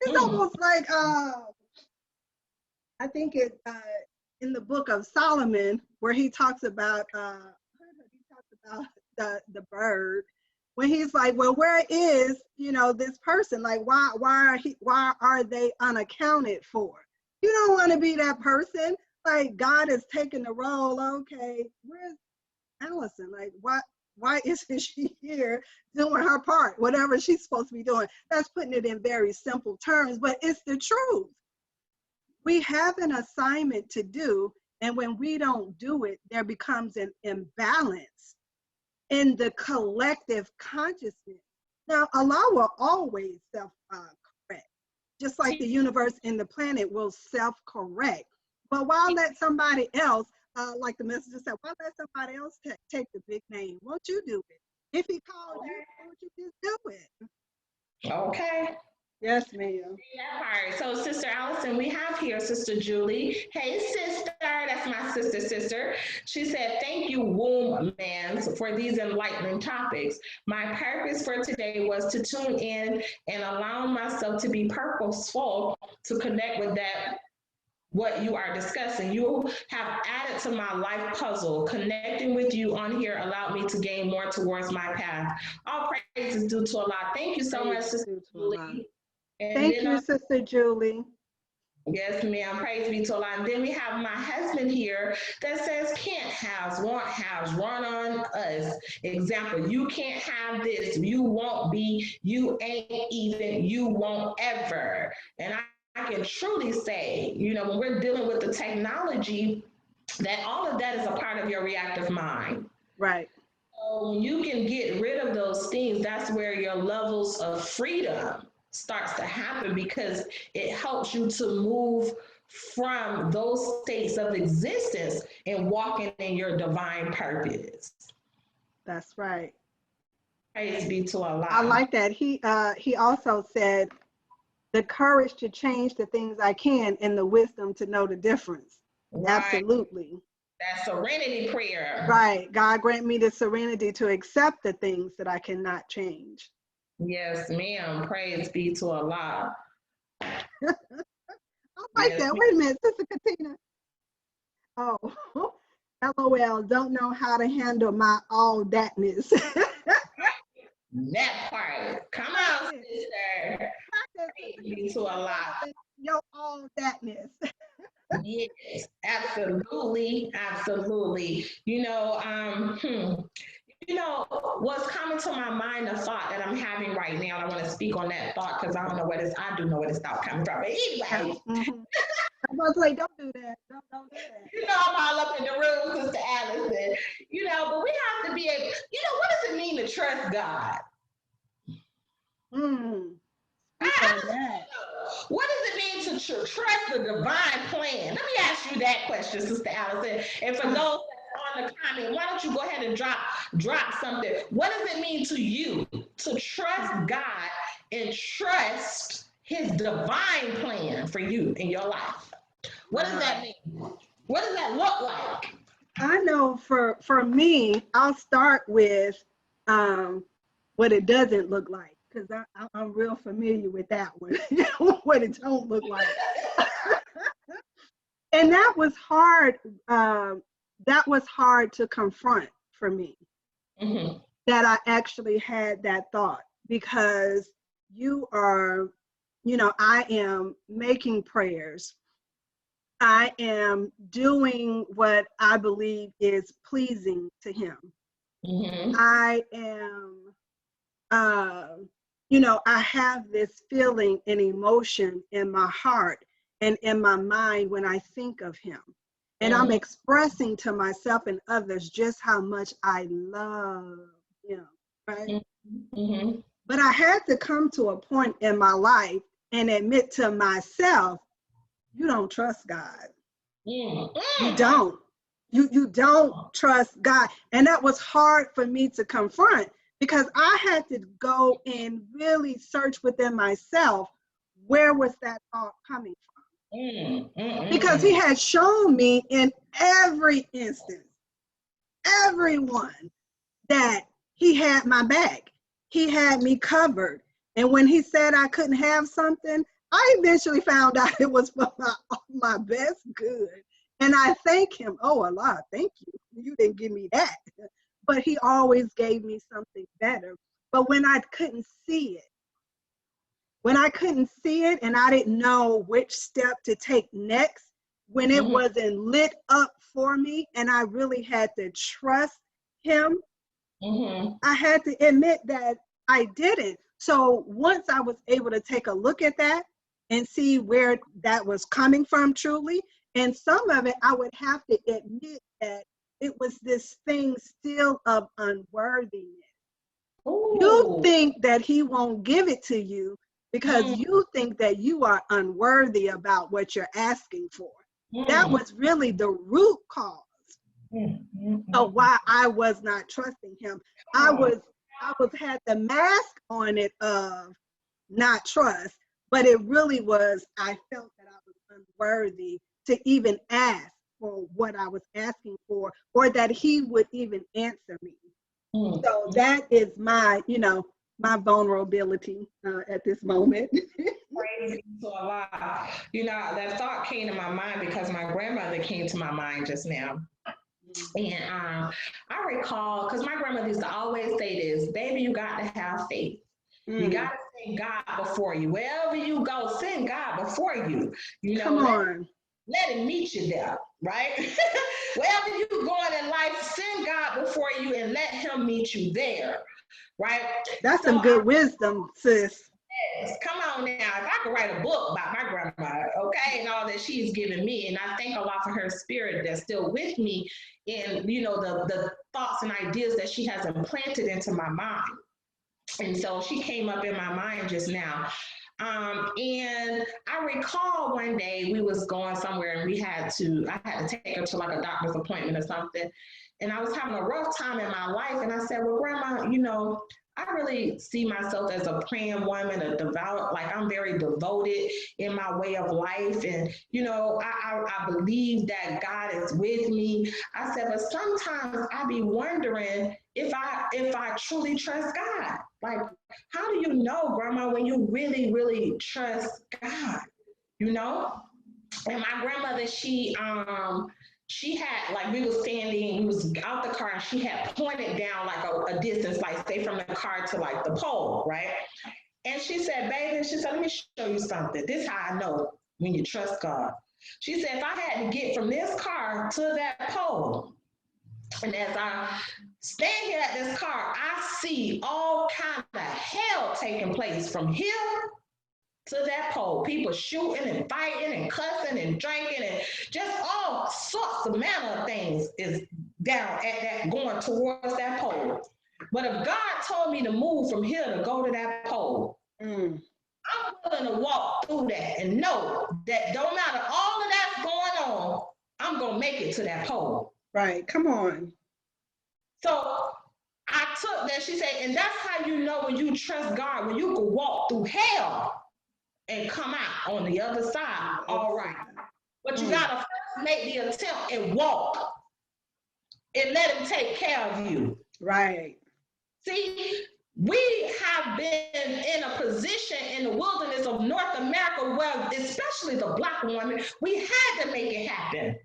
It's almost like, I think it in the book of Solomon, where he talks about, the bird, when he's like, well, where is this person? Like, why are they unaccounted for? You don't want to be that person. Like, God is taking the role. Okay, where's Allison? Like, why isn't she here doing her part, whatever she's supposed to be doing? That's putting it in very simple terms, but it's the truth. We have an assignment to do, and when we don't do it, there becomes an imbalance in the collective consciousness. Now, Allah will always self-correct, just like the universe and the planet will self-correct. But why let somebody else, like the messenger said, why let somebody else take the big name? Won't you do it? If he called you, won't you just do it?
Okay.
Yes, ma'am.
That part. So, Sister Allison, we have here Sister Julie. Hey, sister, that's That's my sister. She said, thank you, Womb Mans, for these enlightening topics. My purpose for today was to tune in and allow myself to be purposeful to connect with that what you are discussing. You have added to my life puzzle. Connecting with you on here allowed me to gain more towards my path. All praise is due to Allah. Thank you so much, Sister Julie. And
Thank
then,
you, Sister Julie.
yes, ma'am. Praise be to Allah. And then we have my husband here that says can't haves, want haves, run on us. Example, you can't have this, you won't be, you ain't even, you won't ever. And I can truly say, you know, when we're dealing with the technology, that all of that is a part of your reactive mind.
Right.
So when you can get rid of those things, that's where your levels of freedom starts to happen, because it helps you to move from those states of existence and walking in your divine purpose.
That's right.
Praise be to Allah.
I like that. He also said, the courage to change the things I can and the wisdom to know the difference.
Right.
Absolutely.
That serenity prayer.
Right. God grant me the serenity to accept the things that I cannot change.
Yes, ma'am. Praise be to Allah.
I like that. Wait a minute, Sister Katina. Oh, LOL, don't know how to handle my all thatness.
That part. Come on, sister. Praise be to Allah.
Your all thatness.
Yes, absolutely, absolutely. You know, what's coming to my mind, the thought that I'm having right now, I want to speak on that thought because I don't know where this, I do know where this thought coming from. But anyway.
I was like, don't do that. Don't do that.
You know, I'm all up in the room, Sister Allison. You know, but we have to be able, you know, what does it mean to trust God? What does it mean to trust the divine plan? Let me ask you that question, Sister Allison. And for those that's on the comment, why don't you go ahead and drop something? What does it mean to you to trust God and trust his divine plan for you in your life? What does that mean? What does that look like?
I know for me, I'll start with what it doesn't look like, because I'm real familiar with that one, what it don't look like. And that was hard. That was hard to confront for me, that I actually had that thought, because you are, you know, I am making prayers. I am doing what I believe is pleasing to him. I am, you know, I have this feeling and emotion in my heart and in my mind when I think of him. And I'm expressing to myself and others just how much I love him, right? But I had to come to a point in my life and admit to myself, you don't trust God. You don't. You don't trust God. And that was hard for me to confront, because I had to go and really search within myself, where was that thought coming from? Because he had shown me in every instance, everyone, that he had my back. He had me covered. And when he said I couldn't have something, I eventually found out it was for my best good. And I thank him. Oh, Allah, thank you. You didn't give me that. But he always gave me something better. But when I couldn't see it, and I didn't know which step to take next, when it wasn't lit up for me and I really had to trust him, I had to admit that I didn't. So once I was able to take a look at that and see where that was coming from truly, and some of it I would have to admit that it was this thing still of unworthiness. Ooh. You think that he won't give it to you because you think that you are unworthy about what you're asking for. That was really the root cause of why I was not trusting him. I had the mask on it of not trust, but it really was, I felt that I was unworthy to even ask for what I was asking for, or that he would even answer me.
Mm.
So that is my, my vulnerability at this moment.
Praise to Allah. That thought came to my mind because my grandmother came to my mind just now. And I recall, because my grandmother used to always say this, baby, you got to have faith. You got to send God before you. Wherever you go, send God before you.
Come on.
Let him meet you there, right? Wherever you're going in life, send God before you and let him meet you there, right?
That's some good wisdom, sis.
Yes, come on now. If I could write a book about my grandma, okay, and all that she's given me, and I thank Allah for her spirit that's still with me in, the thoughts and ideas that she has implanted into my mind. And so she came up in my mind just now. And I recall one day we was going somewhere and I had to take her to like a doctor's appointment or something. And I was having a rough time in my life. And I said, well, Grandma, I really see myself as a praying woman, a devout, like I'm very devoted in my way of life. And, I believe that God is with me. I said, but sometimes I be wondering if I truly trust God. Like, how do you know, Grandma, when you really, really trust God, And my grandmother, she had, like, we was out the car, and she had pointed down like a distance, like say from the car to like the pole, right? And she said, baby, she said, let me show you something. This is how I know when you trust God. She said, if I had to get from this car to that pole, and as I stand here at this car, I see all kind of hell taking place from here to that pole. People shooting and fighting and cussing and drinking and just all sorts of manner of things is down at that, going towards that pole. But if God told me to move from here to go to that pole, I'm willing to walk through that and know that don't matter all of that's going on, I'm going to make it to that pole.
Right. Come on.
So I took that. She said, and that's how you know when you trust God, when you can walk through hell and come out on the other side, all right. But you got to first make the attempt and walk and let him take care of you.
Right.
See, we have been in a position in the wilderness of North America where, especially the Black woman, we had to make it happen.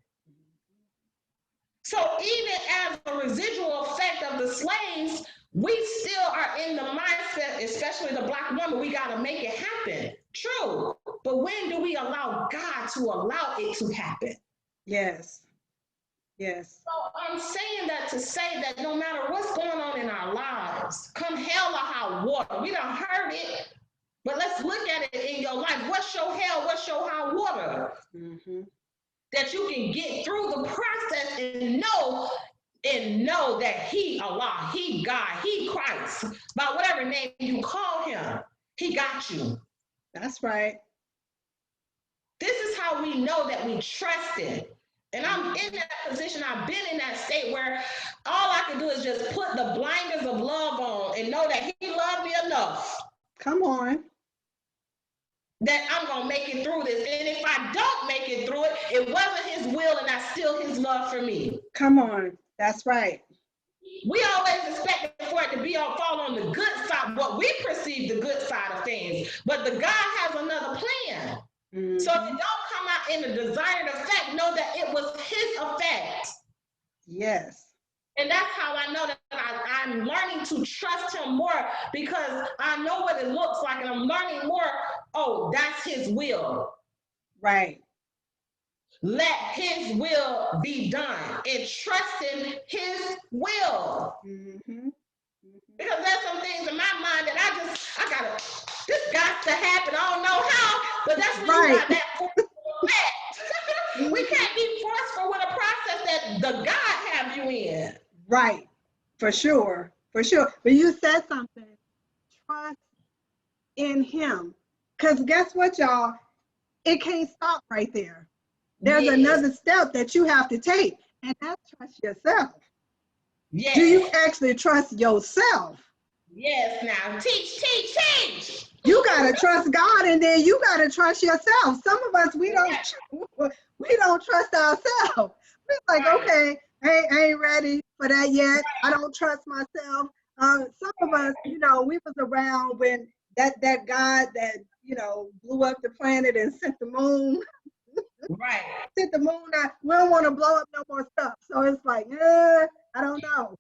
So even as a residual effect of the slaves, we still are in the mindset, especially the Black woman, we got to make it happen. True. But when do we allow God to allow it to happen?
Yes. Yes.
So I'm saying that to say that no matter what's going on in our lives, come hell or high water, we done heard it, but let's look at it in your life. What's your hell? What's your high water? That you can get through the process and know that he, Allah, he God, he Christ, by whatever name you call him, he got you.
That's right.
This is how we know that we trust him. And I'm in that position, I've been in that state where all I can do is just put the blinders of love on and know that he loved me enough.
Come on.
That I'm going to make it through this. And if I don't make it through it, it wasn't his will and that's still his love for me.
Come on. That's right.
We always expect for it to fall on the good side, what we perceive the good side of things. But the God has another plan. So if it don't come out in the desired effect, know that it was his effect.
Yes.
And that's how I know that I'm learning to trust him more, because I know what it looks like and I'm learning more. Oh, that's his will.
Right.
Let his will be done and trust in his will. Because there's some things in my mind that this got to happen. I don't know how, but that's when you got that forceful effect. We can't be forceful with a process that the God have you in.
Right. For sure. For sure. But you said something. Trust in him. Because guess what, y'all? It can't stop right there. There's another step that you have to take, and that's trust yourself.
Yes.
Do you actually trust yourself?
Yes, now teach.
You gotta trust God, and then you gotta trust yourself. Some of us we don't trust ourselves, It's like, okay, I ain't ready for that yet. I don't trust myself. Some of us, we was around when that God that, blew up the planet and sent the moon,
Right.
sent the moon out. We don't want to blow up no more stuff. So it's like, I don't know.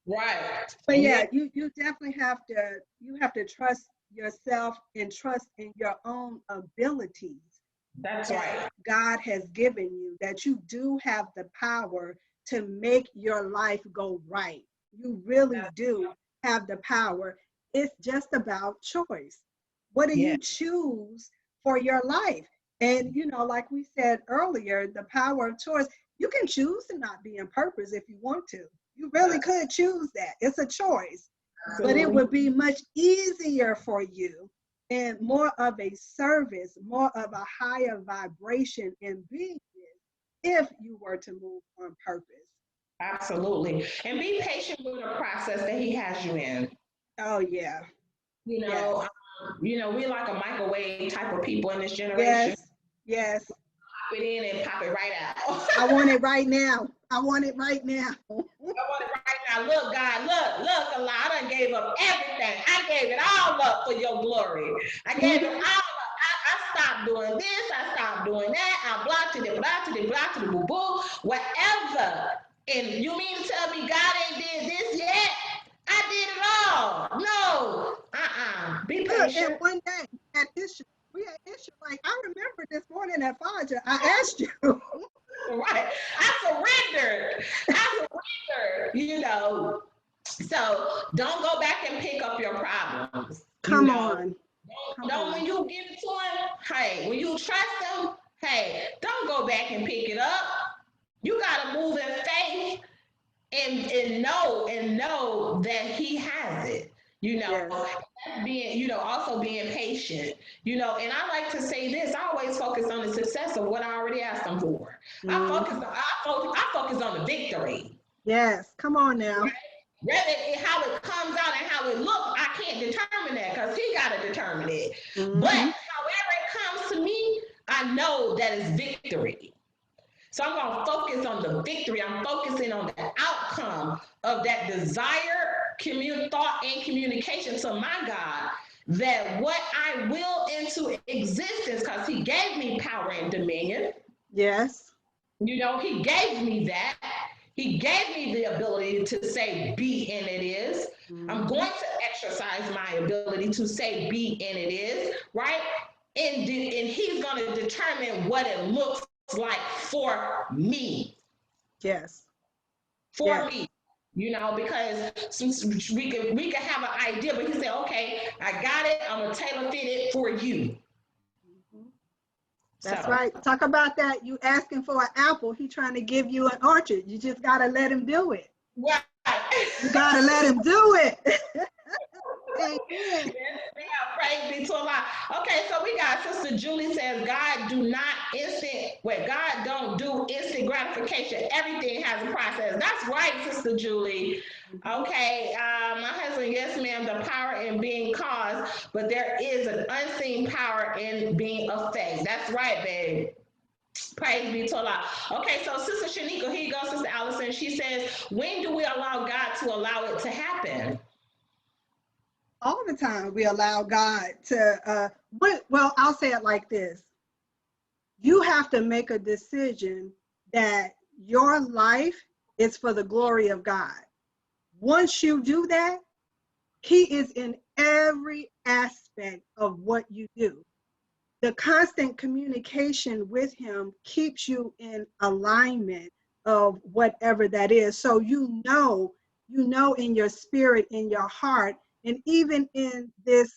Right.
But yeah, you definitely have to trust yourself and trust in your own abilities.
That's
That
right.
God has given you, that you do have the power to make your life go right. You really do have the power. It's just about choice. What do
Yeah.
you choose for your life? And, like we said earlier, the power of choice, you can choose to not be in purpose if you want to. You really could choose that. It's a choice. But it
Absolutely.
would be much easier for you and more of a service, more of a higher vibration and being if you were to move on purpose.
Absolutely. And be patient with the process that he has you in.
Oh yeah.
You
Yes.
know, we're like a microwave type of people in this generation.
Yes. Yes.
Pop it in and pop it right out.
I want it right now. I want it right now.
I want it right now. Look, God, look, Allah, I done gave up everything. I gave it all up for your glory. I gave it all up. I stopped doing this. I stopped doing that. I blocked it, boo boo, whatever. And you mean to tell me God ain't did this yet? I did it all. No. Be
Look, and
patient.
one day at issue, we had issue. Like I remember this morning at Faja, I asked you.
Right. I surrendered. So don't go back and pick up your problems.
Come on.
Don't when you give it to him, hey, when you trust him, hey, don't go back and pick it up. You gotta move in faith and know that he has it.
Yes.
Being, also being patient, and I like to say this, I always focus on the success of what I already asked him for. I focus on the victory.
Yes. Come on now.
Rather how it comes out and how it looks, I can't determine that because he got to determine it. But
Mm-hmm.
however it comes to me, I know that it's victory. So I'm going to focus on the victory. I'm focusing on the outcome of that desire, thought, and communication to my God, that what I will into existence, because he gave me power and dominion.
Yes.
He gave me that. He gave me the ability to say be and it is. I'm
Mm-hmm.
going to exercise my ability to say be and it is, right? And he's going to determine what it looks like for me.
Yes.
For me. Because since we could have an idea, but he said, okay, I got it. I'm gonna tailor fit it for you.
That's
So.
right. Talk about that. You asking for an apple, he trying to give you an orchard. You just gotta let him do it.
Right.
You gotta let him do it. Amen.
Praise be to Allah. Okay, so we got Sister Julie says God don't do instant gratification. Everything has a process. That's right, Sister Julie. Okay, my husband, yes, ma'am, the power in being caused, but there is an unseen power in being of faith. That's right, babe. Praise be to Allah. Okay, so Sister Shanika, here you go, Sister Allison. She says, when do we allow God to allow it to happen?
All the time we allow God to, well, I'll say it like this. You have to make a decision that your life is for the glory of God. Once you do that, he is in every aspect of what you do. The constant communication with him keeps you in alignment of whatever that is. So you know in your spirit, in your heart, and even in this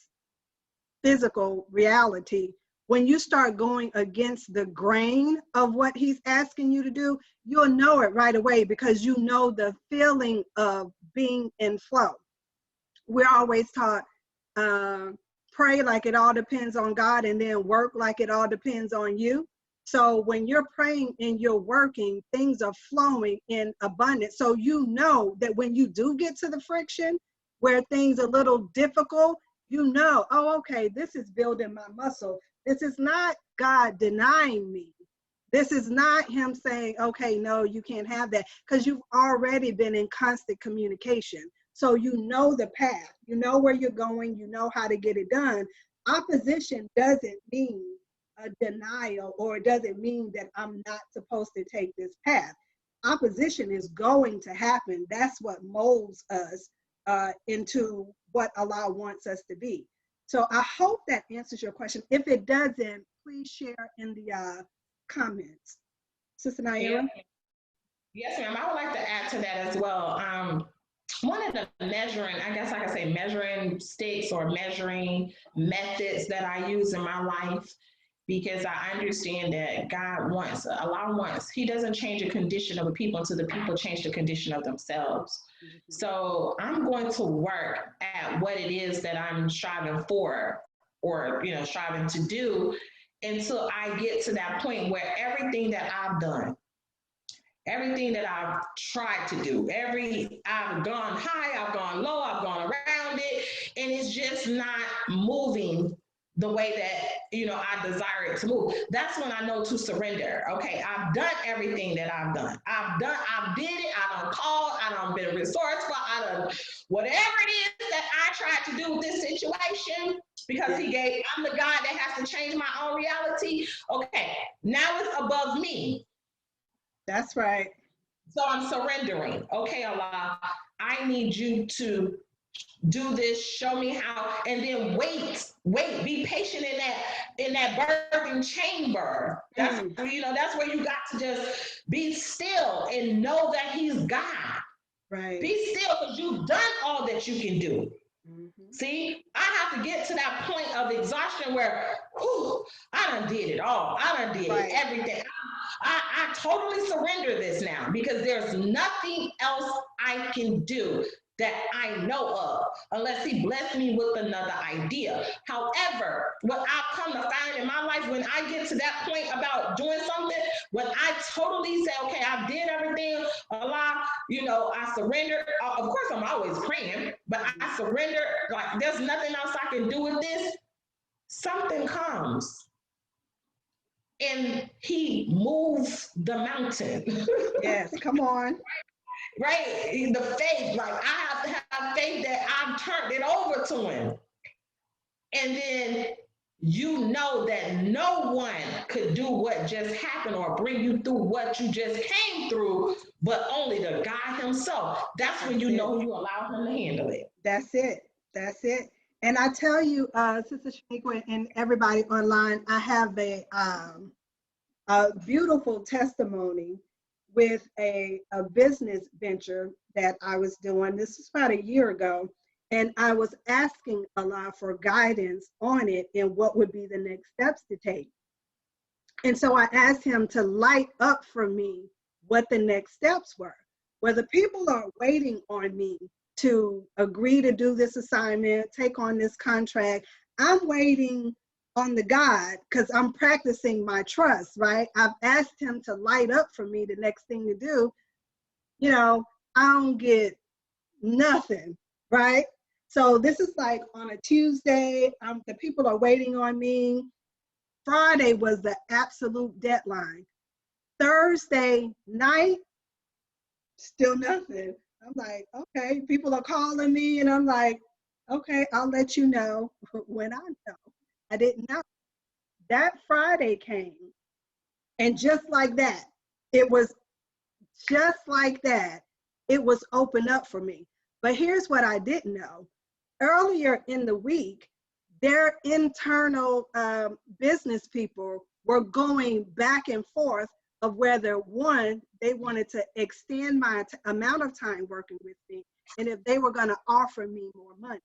physical reality, when you start going against the grain of what he's asking you to do, you'll know it right away because you know the feeling of being in flow. We're always taught, pray like it all depends on God, and then work like it all depends on you. So when you're praying and you're working, things are flowing in abundance. So you know that when you do get to the friction where things are a little difficult, oh, okay, this is building my muscle. This is not God denying me. This is not him saying, okay, no, you can't have that, because you've already been in constant communication. So you know the path, you know where you're going, you know how to get it done. Opposition doesn't mean a denial, or it doesn't mean that I'm not supposed to take this path. Opposition is going to happen. That's what molds us into what Allah wants us to be. So I hope that answers your question. If it doesn't, please share in the comments. Sister Naira?
Yes, ma'am. I would like to add to that as well. One of the measuring, I guess I could say measuring sticks or measuring methods that I use in my life, because I understand that Allah wants, He doesn't change the condition of the people until the people change the condition of themselves. So I'm going to work at what it is that I'm striving for, or striving to do, until I get to that point where everything that I've done, everything that I've tried to do, I've gone high, I've gone low, I've gone around it, and it's just not moving the way that I desire it to move. That's when I know to surrender. Okay, I've done everything that I've done. I did it. I done called. I done been resourceful. I done whatever it is that I tried to do with this situation, because I'm the God that has to change my own reality. Okay, now it's above me.
That's right.
So I'm surrendering. Okay, Allah, I need you to do this, show me how, and then wait, be patient in that birthing chamber. That's that's where you got to just be still and know that He's God.
Right.
Be still, because you've done all that you can do. See, I have to get to that point of exhaustion where, I done did it all. I done did everything. I totally surrender this now, because there's nothing else I can do that I know of, unless He blessed me with another idea. However, what I've come to find in my life, when I get to that point about doing something, when I totally say, okay, I did everything, Allah, I surrender. Of course, I'm always praying, but I surrender. Like, there's nothing else I can do with this. Something comes, and He moves the mountain.
Yes, come on.
Right? The faith, like, I have to have faith that I've turned it over to Him. And then that no one could do what just happened or bring you through what you just came through, but only the God Himself. That's when you know you allow Him to handle it.
That's it. That's it. And I tell you, Sister Shaniqua and everybody online, I have a beautiful testimony with a business venture that I was doing. This was about a year ago. And I was asking Allah for guidance on it and what would be the next steps to take. And so I asked Him to light up for me what the next steps were. Whether people are waiting on me to agree to do this assignment, take on this contract, I'm waiting on the God, because I'm practicing my trust, right? I've asked Him to light up for me the next thing to do. I don't get nothing, right? So this is like on a Tuesday, the people are waiting on me. Friday was the absolute deadline. Thursday night, still nothing. I'm like, okay, people are calling me, and I'm like, okay, I'll let you know when I know. I didn't know. That Friday came, and just like that, it was opened up for me. But here's what I didn't know. Earlier in the week, their internal business people were going back and forth of whether, one, they wanted to extend my amount of time working with me, and if they were going to offer me more money.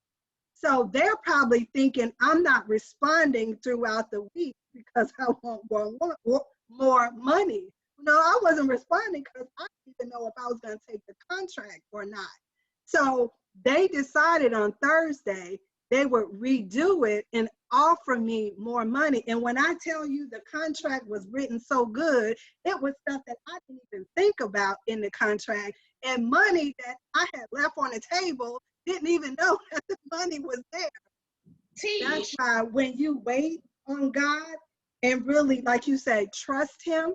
So they're probably thinking I'm not responding throughout the week because I want more money. No, I wasn't responding because I didn't even know if I was going to take the contract or not. So they decided on Thursday they would redo it and offer me more money. And when I tell you the contract was written so good, it was stuff that I didn't even think about in the contract, and money that I had left on the table, didn't even know that the money was there. That's why when you wait on God and really, like you said, trust Him,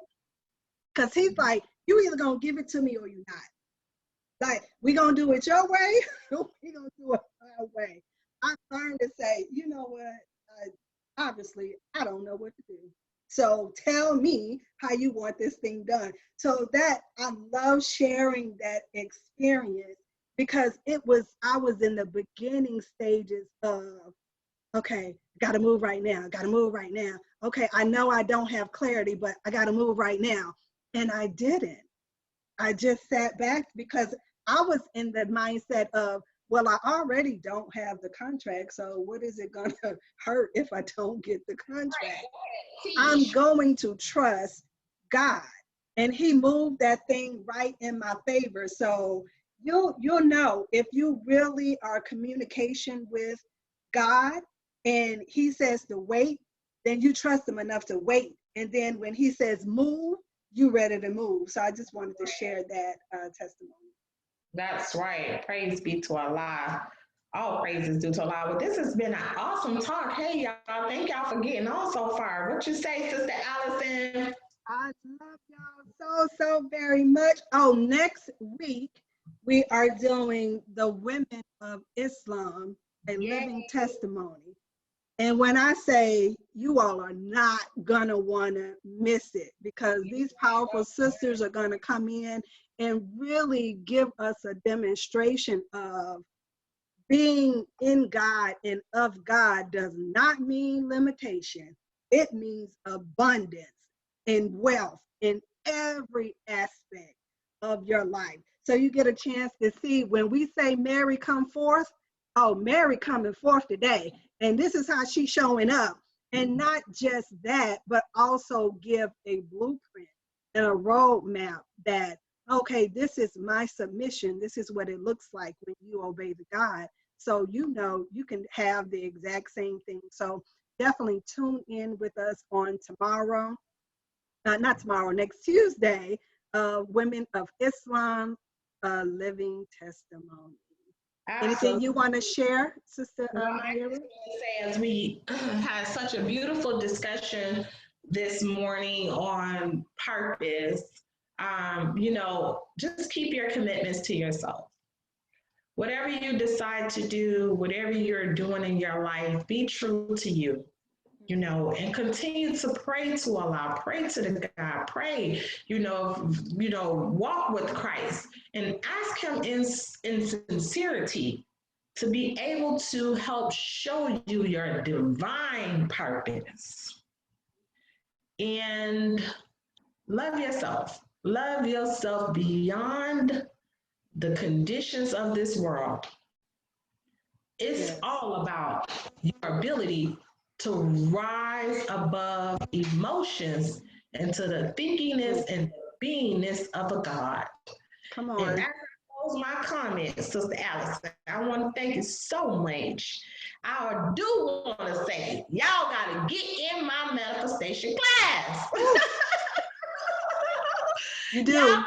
Because he's like, you either gonna give it to me or you're not. Like, we gonna do it your way, or we gonna do it our way. I learned to say, you know what? Obviously, I don't know what to do. So tell me how you want this thing done. So that I love sharing that experience because I was in the beginning stages of, okay, gotta move right now, gotta move right now. Okay, I know I don't have clarity, but I gotta move right now. And I didn't. I just sat back because I was in the mindset of, well, I already don't have the contract, so what is it gonna hurt if I don't get the contract? I'm going to trust God. And he moved that thing right in my favor. So you'll know if you really are communication with God and he says to wait, then you trust him enough to wait. And then when he says move, you ready to move. So I just wanted to share that testimony.
That's right. Praise be to Allah. All praises due to Allah. Well, this has been an awesome talk. Hey, y'all. Thank y'all for getting on so far. What you say, Sister Allison?
I love y'all so very much. Oh, next week we are doing the Women of Islam, a living testimony. And when I say you all are not gonna wanna miss it because these powerful sisters are gonna come in and really give us a demonstration of being in God and of God does not mean limitation. It means abundance and wealth in every aspect of your life. So you get a chance to see when we say Mary come forth, oh, Mary coming forth today. And this is how she's showing up. And not just that, but also give a blueprint and a roadmap that, okay, this is my submission. This is what it looks like when you obey the God. So you know you can have the exact same thing. So definitely tune in with us on tomorrow. Not tomorrow, next Tuesday, Women of Islam, Living Testimony.
Absolutely.
Anything you want to share, Sister?
Well, I just want to say, as we had such a beautiful discussion this morning on purpose, just keep your commitments to yourself. Whatever you decide to do, whatever you're doing in your life, be true to you. And continue to pray to Allah, pray to the God, pray, walk with Christ and ask him in sincerity to be able to help show you your divine purpose. And love yourself. Love yourself beyond the conditions of this world. It's all about your ability to rise above emotions into the thinkingness and the beingness of a God.
Come on.
And as I close my comments, Sister Allison, I want to thank you so much. I do want to say, y'all got to get in my manifestation class.
You do.
Y'all come on,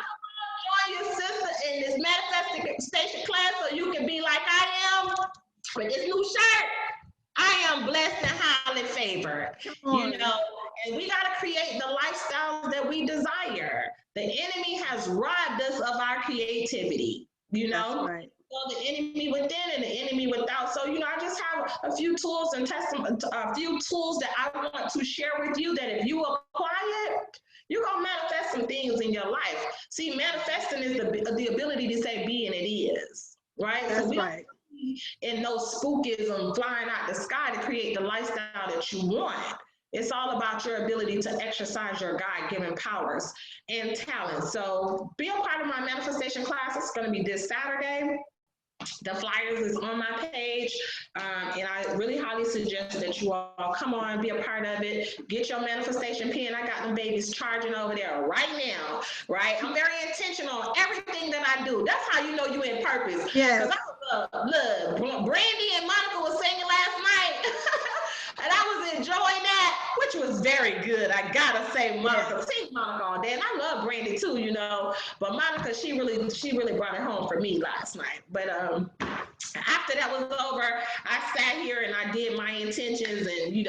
join your sister in this manifestation class so you can be like I am with this new shirt. I am blessed and highly favored, and we got to create the lifestyles that we desire. The enemy has robbed us of our creativity,
That's right.
So the enemy within and the enemy without. So, I just have a few tools and a few tools that I want to share with you that if you apply it, you're going to manifest some things in your life. See, manifesting is the ability to say be and it is, right?
That's
so
right.
In those spookism flying out the sky to create the lifestyle that you want. It's all about your ability to exercise your God-given powers and talents. So be a part of my manifestation class. It's going to be this Saturday. The flyers is on my page, and I really highly suggest that you all come on, be a part of it, get your manifestation pen. I got them babies charging over there right now, right? I'm very intentional on everything that I do. That's how you know you in purpose.
Yes.
Because look, Brandy and Monica was singing last night, and I was enjoying that, which was very good. I gotta say, Monica, sing Monica all day, and I love Brandy too, but Monica, she really brought it home for me last night. But after that was over, I sat here and I did my intentions and,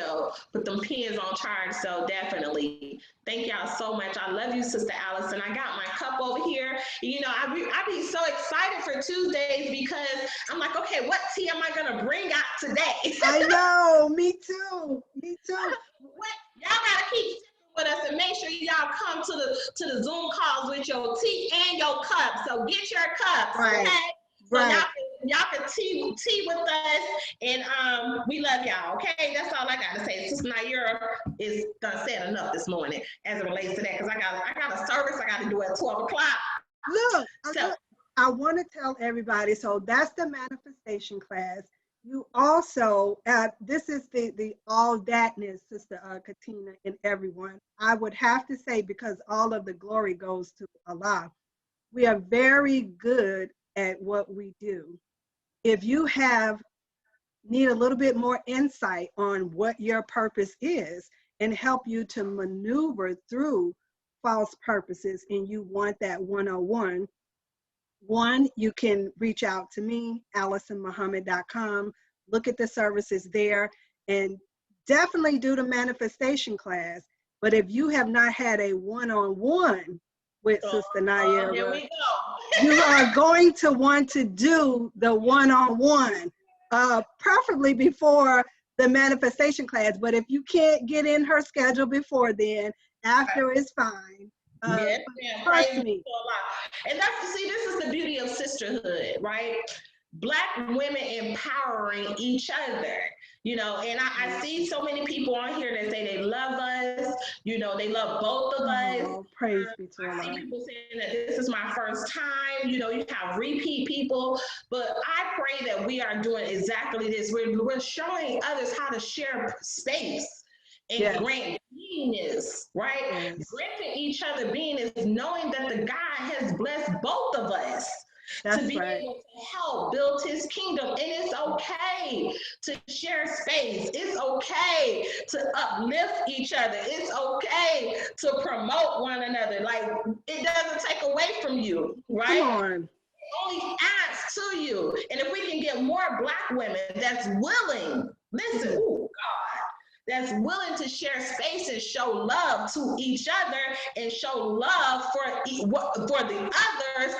put them pins on charge. So definitely, thank y'all so much. I love you, Sister Allison. I got my cup over here. I be so excited for Tuesdays because I'm like, okay, what tea am I going to bring out today?
I know, me too. Me too.
Y'all got to keep with us and make sure y'all come to the Zoom calls with your tea and your cups. So get your cups,
Right.
okay? So
Right.
y'all can tea with us, and we love y'all. Okay, that's all I got to say. Sister Naira is done said enough this morning as it relates to that because I got a service I got to do at 12 o'clock.
Look, I want to tell everybody. So that's the manifestation class. You also, this is the all thatness, Sister Katina, and everyone. I would have to say, because all of the glory goes to Allah, we are very good at what we do. If you need a little bit more insight on what your purpose is and help you to maneuver through false purposes, and you want that 101, you can reach out to me, AllisonMuhammad.com. Look at the services there and definitely do the manifestation class. But if you have not had a one-on-one with Sister Naira,
here we go.
you are going to want to do the one-on-one, preferably before the manifestation class. But if you can't get in her schedule before then, after is fine. Trust me.
And this is the beauty of sisterhood, right? Black women empowering each other, and I see so many people on here that say they love us, they love both of us.
Praise be to Allah.
I see people saying that this is my first time, you have repeat people, but I pray that we are doing exactly this. We're showing others how to share space and grant beingness, right?
Yes.
Granting each other beingness, knowing that the God has blessed both of us to be able to help build his kingdom. And it's okay to share space. It's okay to uplift each other. It's okay to promote one another. Like, it doesn't take away from you, right?
Come on.
It only adds to you. And if we can get more Black women that's willing, listen, oh God, that's willing to share space and show love to each other and show love for the others,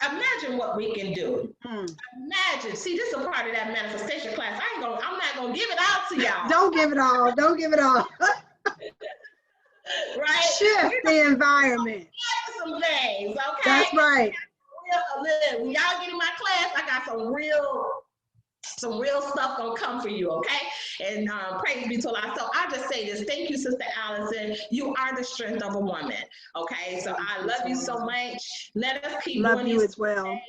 imagine what we can do. Imagine. See, this is a part of that manifestation class. I'm not gonna give it out to y'all.
Don't give it all. Don't give it all.
Right?
Shift the environment.
Some things, okay?
That's right.
When y'all get in my class, I got some real stuff gonna come for you, okay? And praise be to Allah. So I'll just say this. Thank you, Sister Allison. You are the strength of a woman, okay? So I love you so much. Let us keep
love
doing
you
this
as well.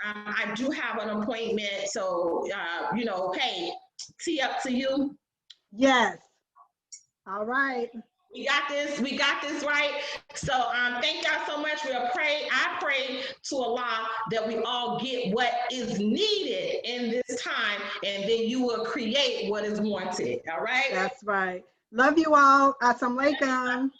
I do have an appointment, so hey, tee up to you.
Yes. All right.
We got this right. So thank y'all so much. I pray to Allah that we all get what is needed in this time, and then you will create what is wanted. All right.
That's right. Love you all. Assalamu alaikum.